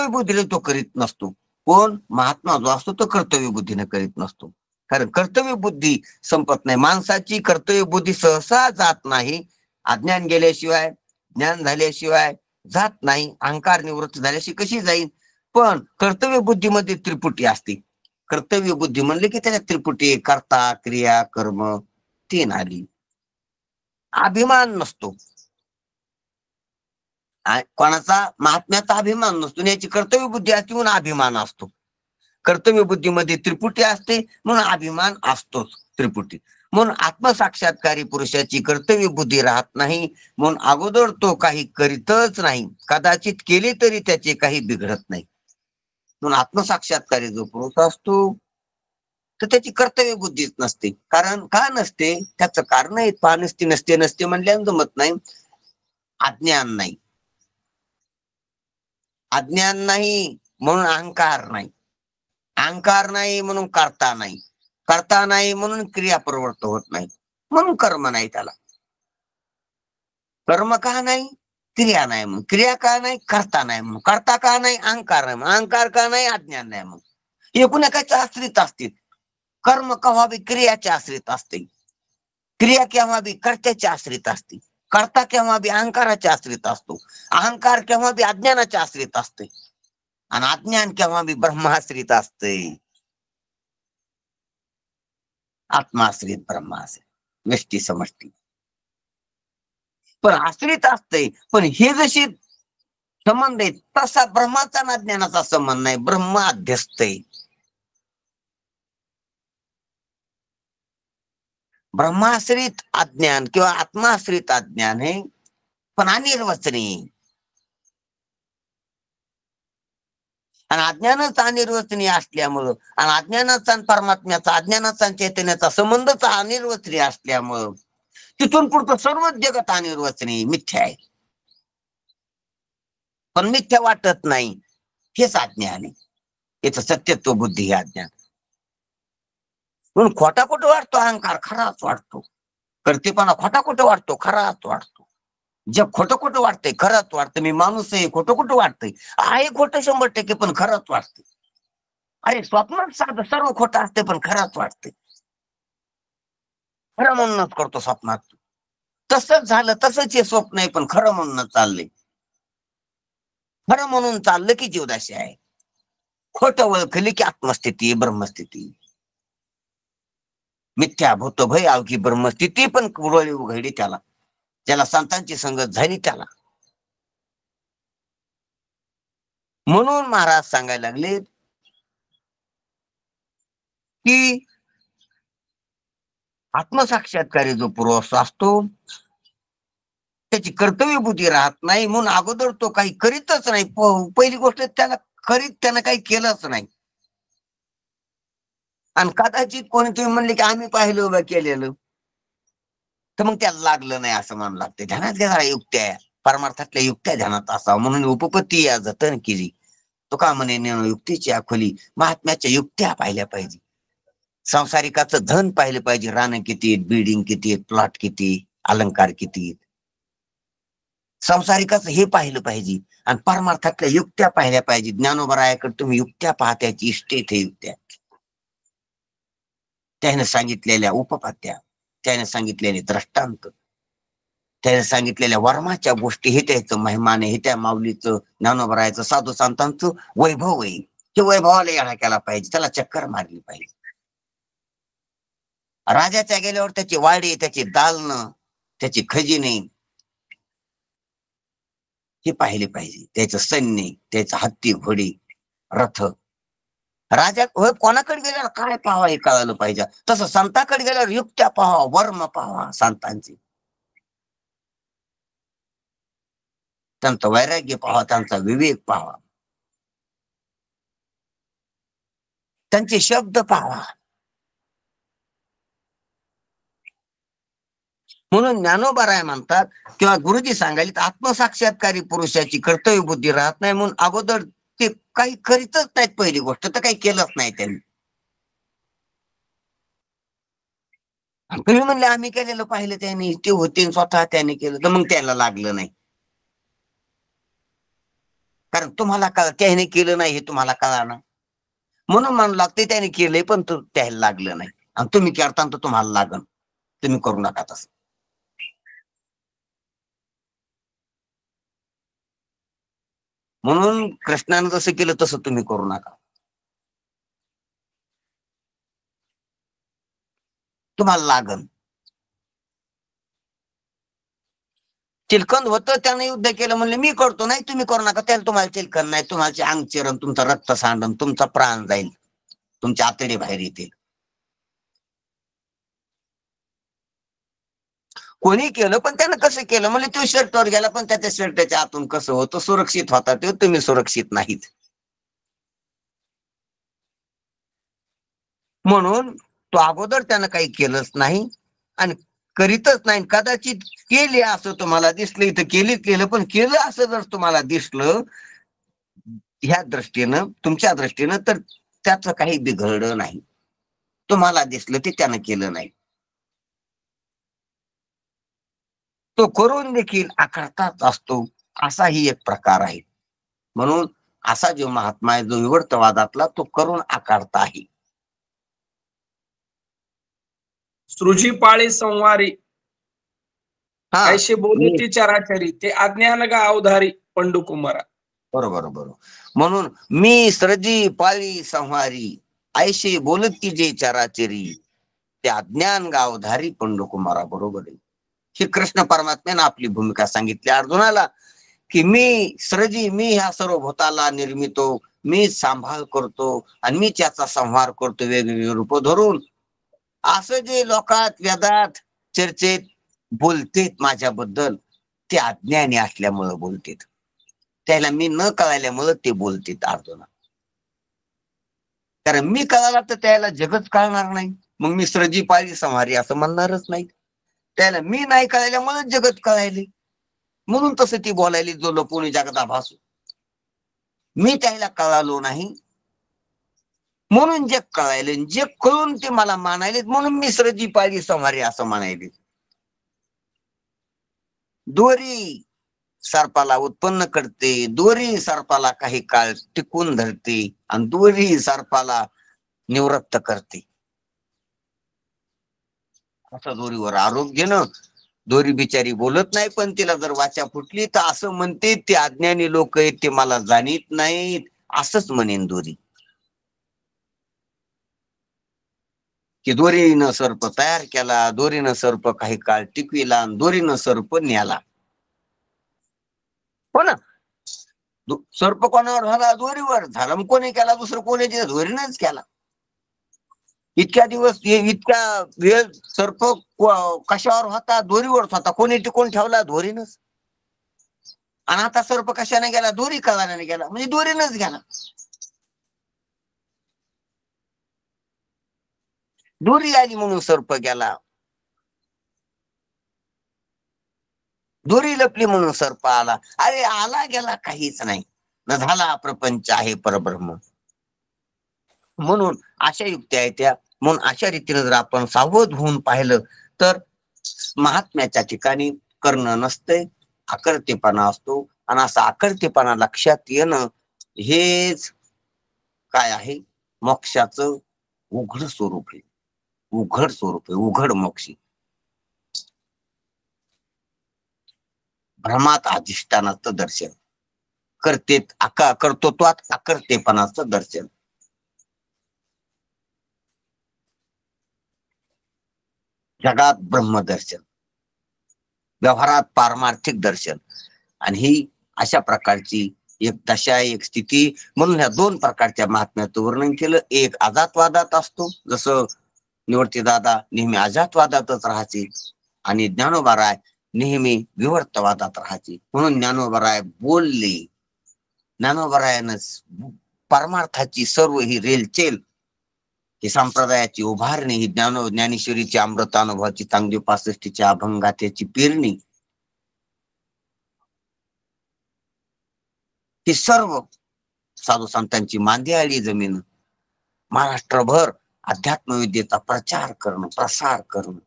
बुद्धीने तो करीत नसतो. कोण? महात्मा जो असतो तो कर्तव्य बुद्धीने करीत नसतो. कारण कर्तव्य बुद्धी संपत नाही. माणसाची कर्तव्य बुद्धी सहसा जात नाही. अज्ञान गेल्याशिवाय, ज्ञान झाल्याशिवाय जात नाही. अहंकार निवृत्त झाल्याशी कशी जाईल? पण कर्तव्य बुद्धीमध्ये त्रिपुटी असते. कर्तव्य बुद्धी म्हणले की त्याच्या त्रिपुटी, कर्ता, क्रिया, कर्म तीन आली. अभिमान नसतो. कोणाचा? महात्म्याचा अभिमान नसतो. याची कर्तव्य बुद्धी असते म्हणून अभिमान असतो. कर्तव्य बुद्धीमध्ये त्रिपुटी असते म्हणून अभिमान असतोच त्रिपुटी. म्हणून आत्मसाक्षात्कारी पुरुषाची कर्तव्य बुद्धी राहत नाही. म्हणून अगोदर तो काही करीतच नाही. कदाचित केले तरी त्याचे काही बिघडत नाही. म्हणून आत्मसाक्षात्कारी जो पुरुष असतो तर त्याची कर्तव्य बुद्धीच नसते. कारण का नसते? त्याचं कारण नसते म्हणल्यानं जमत नाही. अज्ञान नाही. अज्ञान नाही म्हणून अहंकार नाही. अहंकार नाही म्हणून कर्ता नाही. कर्ता नाही म्हणून क्रिया प्रवृत्त होत नाही. म्हणून कर्म नाही त्याला. कर्म का नाही? क्रिया नाही म्हणून. क्रिया का नाही? कर्ता नाही म्हणून. कर्ता का नाही? अहंकार नाही म्हणून. अहंकार का नाही? अज्ञान नाही म्हणून. एकूण एकाच्या आश्रित असतील. कर्म केव्हा बी क्रियाच्या आश्रित असते. क्रिया केव्हा बी कर्त्याच्या आश्रित असते. कर्ता केव्हा बी अहंकाराच्या आश्रित असतो. अहंकार केव्हा बी अज्ञानाच्या आश्रित असते. आणि अज्ञान केव्हा बी ब्रह्माश्रित असते. आत्माश्रित, ब्रह्माश्रित, व्यष्टी समष्टी. पण आश्रित असते. पण हे जशी संबंध आहे तसा ब्रह्माचा आणि अज्ञानाचा संबंध नाही. ब्रह्म अध्यस्त आहे. ब्रह्माश्रित अज्ञान किंवा आत्माश्रित अज्ञान आहे पण अनिर्वचनीय. आणि अज्ञानच अनिर्वचनीय असल्यामुळं आणि अज्ञानाचा आणि परमात्म्याचा, अज्ञानाचा आणि चैतन्याचा संबंधच अनिर्वचनीय असल्यामुळं तिथून पुढचं सर्वच जगत अनिर्वचनीय मिथ्या आहे. पण मिथ्या वाटत नाही हेच अज्ञान आहे. याचं सत्यत्व बुद्धी हे अज्ञान. म्हणून खोटा कुठं वाटतो अहंकार? खराच वाटतो. कर्तेपणा खोटा कुठं वाटतो? खराच वाटतो. जग खोटं कुठं वाटतंय? खरंच वाटतं. मी माणूस आहे खोटं कुठं वाटतंय? आहे खोटं 100% पण खरंच वाटतंय. अरे स्वप्नात साधं सर्व खोटं असते पण खरंच वाटतंय. खरं म्हणूनच करतो स्वप्नात. तसंच झालं, तसंच हे स्वप्न आहे पण खरं म्हणूनच चाललंय. खरं म्हणून चाललं की जीवदाशी आहे. खोटं ओळखली की आत्मस्थिती, ब्रह्मस्थिती. मिथ्या भूत भय अवघी ब्रह्मस्थिती पण कुरळी उघडली त्याला, ज्याला संतांची संगत झाली त्याला. म्हणून महाराज सांगायला लागले की आत्मसाक्षात्कारी जो पुरुष असतो त्याची कर्तव्य बुद्धी राहत नाही. म्हणून अगोदर तो काही करीतच नाही. पहिली गोष्ट त्यानं काही केलंच नाही. आणि कदाचित कोणी तुम्ही म्हणले की आम्ही पाहिलं उभं केलेलं तर मग त्याला लागलं नाही असं म्हणावं लागते. ध्यानात घ्या युक्त्या, परमार्थातल्या युक्त्या ध्यानात असावं. म्हणून उपपत्ती या जतन केली. तो का म्हणे युक्तीची आखोली, महात्म्याच्या युक्त्या पाहिल्या पाहिजे. संसारिकाचं धन पाहिलं पाहिजे. रान किती आहेत, बिल्डिंग किती आहेत, प्लॉट किती, अलंकार किती आहेत. संसारिकाचं हे पाहिलं पाहिजे आणि परमार्थातल्या युक्त्या पाहिल्या पाहिजे. ज्ञानोबरायाकडे तुम्ही युक्त्या पाहत्या, त्याची इष्टेत हे युक्त्या, त्याने सांगितलेल्या उपपत्त्या, त्याने सांगितलेले दृष्टांत, त्याने सांगितलेल्या वर्माच्या गोष्टी, हे त्याचं महिमाने, हे त्या माऊलीचं, ज्ञानोबरायाचं, साधू संतांचं वैभव आहे. ते वैभवाला येणा केला पाहिजे, त्याला चक्कर मारली पाहिजे. राजाच्या गेल्यावर त्याची वाडी, त्याची दालनं, त्याची खजिने हे पाहिले पाहिजे. त्याचं सैन्य, त्याचं हत्ती घोडी रथ. राजा कोणाकडे गेल्यावर काय पाहावा हे कळालं पाहिजे. तसं संतांकडे गेल्यावर युक्त्या पाहावा, वर्म पाहावा संतांची, त्यांचं वैराग्य पाहावा, त्यांचा विवेक पाहावा, त्यांचे शब्द पाहावा. म्हणून ज्ञानोबराय म्हणतात किंवा गुरुजी सांगायला, आत्मसाक्षात्कारी पुरुषाची कर्तव्य बुद्धी राहत नाही, म्हणून अगोदर ते काही करीतच नाहीत. पहिली गोष्ट तर काही केलंच नाही त्यांनी. तुम्ही म्हणले आम्ही केलेलं पाहिलं, त्यांनी ते होते स्वतः त्याने केलं, तर मग त्याला लागलं नाही. कारण तुम्हाला त्याने केलं नाही हे तुम्हाला कळणार, म्हणून म्हणू लागते त्याने केलंय पण त्याला लागलं नाही. आणि तुम्ही करता तर तुम्हाला लागल, तुम्ही करू नका तसं. म्हणून कृष्णानं जसं केलं तसं तुम्ही करू नका, तुम्हाला लागल. चिलखंड होतं, त्याने युद्ध केलं, म्हणले मी करतो, नाही तुम्ही करू नका. त्याला तुम्हाला चिलखंड नाही, तुम्हाला अंग चिरण, तुमचा रक्त सांडन, तुमचा प्राण जाईल, तुमच्या आतडे बाहेर येतील. कोणी केलं पण त्यानं कसं केलं, म्हणजे तो शर्टवर गेला पण त्याच्या शर्टच्या आतून कसं होतं, सुरक्षित होता ते, तुम्ही सुरक्षित नाहीत. म्हणून तो अगोदर त्यानं काही केलंच नाही आणि करीतच नाही. कदाचित केले असं तुम्हाला दिसलं, इथं केलं, पण केलं असं जर तुम्हाला दिसलं ह्या दृष्टीनं, तुमच्या दृष्टीनं, तर त्याचं काही बिघडलं नाही. तुम्हाला दिसलं ते त्यानं केलं नाही, तो करून देखील आकारताच असतो, असाही एक प्रकार आहे. म्हणून असा जो महात्मा आहे, जो विवर्तवादातला, तो करून आकारता आहे. सृजी पाळी संवारी हा, ऐशे बोलती चराचरी, ते अज्ञान गा अवधारी पंडुकुमारा. बरोबर बरोबर. म्हणून मी सृजी पाळी संहारी, ऐशे बोलती जे चराचरी, ते अज्ञान गावधारी पंडुकुमारा. बरोबर आहे. हे कृष्ण परमात्म्याने आपली भूमिका सांगितली अर्जुनाला, की मी सृजी, मी ह्या सर्व भूताला निर्मितो, मी सांभाळ करतो आणि मी त्याचा संहार करतो वेगवेगळे रूप धरून. असं जे लोकात वेदात चर्चेत बोलतेत माझ्याबद्दल, ते अज्ञानी असल्यामुळं बोलतेत, त्याला मी न कळाल्यामुळं ते बोलतेत अर्जुना. कारण मी कळाला तर त्याला जगच कळणार नाही, मग मी सृजी पाळी संहारी असं म्हणणारच नाही. त्याला मी नाही कळाल्यामुळे जगत कळायले, म्हणून तसं ती बोलायली, जो लपून जगता भासू. मी त्याला कळालो नाही म्हणून जग कळायले, जग कळून ते मला मानायले, म्हणून मी सृजी पाळी संहारी असं म्हणायले. दोरी सर्पाला उत्पन्न करते, दोरी सर्पाला काही काळ टिकून धरते आणि दोरी सर्पाला निवृत्त करते. असं दोरीवर आरोप घेणं. दोरी बिचारी बोलत नाही, पण तिला जर वाचा फुटली तर असं म्हणते ते अज्ञानी लोक आहेत, ते मला जाणीत नाहीत, असंच म्हणेन दोरी. की दोरीनं सर्प तयार केला, दोरीनं सर्प काही काळ टिकविला, दोरीनं सर्प न्याला. हो ना, सर्प कोणावर झाला? दोरीवर झाला. मग कोणी केला? दुसरं कोणी दोरीनच केला. इतक्या दिवस, इतक्या वेळ सर्प कशावर होता? दोरीवरच होता. कोणी टिकून ठेवला? दोरीनच. आणि आता सर्प कशाने गेला? दोरी कळाल्याने गेला, म्हणजे दोरीनच गेला. दोरी आली म्हणून सर्प गेला, दोरी लपली म्हणून सर्प आला. अरे आला गेला काहीच नाही, न झाला प्रपंच आहे परब्रह्म. म्हणून अशा युक्त्या आहेत त्या. म्हणून अशा रीतीने जर आपण सावध होऊन पाहिलं तर महात्म्याच्या ठिकाणी करणं नसतंय, आकर्तेपणा असतो. आणि असा आकर्तेपणा लक्षात येणं हेच काय आहे, मोक्षाचं उघड स्वरूप आहे. उघड स्वरूप आहे, उघड मोक्ष. भ्रमात अधिष्ठानाचं दर्शन, कर्तृत्वात आकर्तेपणाचं दर्शन. जगात ब्रह्मदर्शन, व्यवहारात पारमार्थिक दर्शन. आणि ही अशा प्रकारची एक दशा, एक स्थिती. म्हणून ह्या दोन प्रकारच्या महात्म्याचं वर्णन केलं. एक अजातवादात असतो, जसं निवर्ती दादा नेहमी अजातवादातच राहायचे, आणि ज्ञानोबाराय नेहमी विवर्तवादात राहायचे. म्हणून ज्ञानोबाराय बोलले, ज्ञानोबारायानं परमार्थाची सर्व ही रेलचेल, ही संप्रदायाची उभारणी, ही ज्ञानेश्वरीची अमृतानुभवाची चांगली 65च्या अभंगात्याची पेरणी, ही सर्व साधू संतांची मांदियाळी जमीन महाराष्ट्रभर अध्यात्मविद्येचा प्रचार करणं, प्रसार करणं.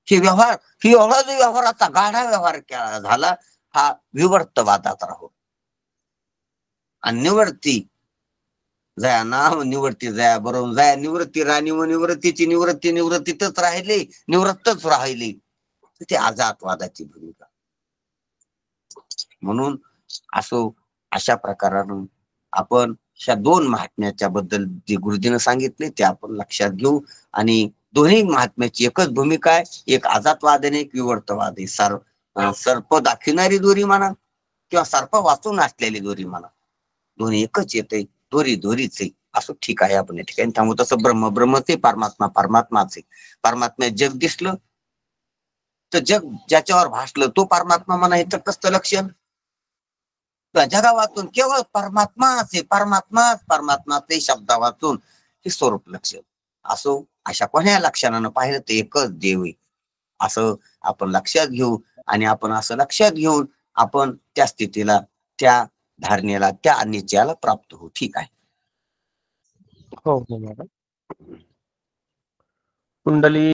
ही एवढा जो व्यवहाराचा गाढा व्यवहार झाला, हा विवर्तवादात राहू. आणि निवर्ती जया नाम निवर्ती जया बरोबर जया निवृत्ती राणी व निवृत्तीची निवृत्तीतच राहिले, निवृत्तच राहिले. ते अजातवादाची भूमिका. म्हणून अशा प्रकारानं आपण ह्या दोन महात्म्याच्या बद्दल जे गुरुजीनं सांगितले ते आपण लक्षात घेऊ. आणि दोन्ही महात्म्याची एकच भूमिका आहे, एक अजातवाद आणि एक विवर्तवाद आहे. सर्प दाखविणारी दोरी म्हणा किंवा सर्प वाचून असलेली दोरी म्हणा, दोन्ही एकच येते, दोरी दोरीच आहे. असं ठीक आहे, आपण या ठिकाणी थांबू. तसं ब्रह्मच आहे, परमात्मा परमात्माच आहे. परमात्मा जग दिसलं तर जग ज्याच्यावर भासलं तो परमात्मा म्हणायचं कसं लक्षण? जगा वाचून केवळ परमात्माच आहे, परमात्माच शब्दा वाचून हे स्वरूप लक्षण. असो अशा कोण्या लक्षणानं पाहिलं तर एकच देव आहे, असं आपण लक्षात घेऊ. आणि आपण असं लक्षात घेऊन आपण त्या स्थितीला, त्या धारणेला, त्या निश्चयाला प्राप्त होऊ. ठीक आहे. हो हो मॅडम. कुंडली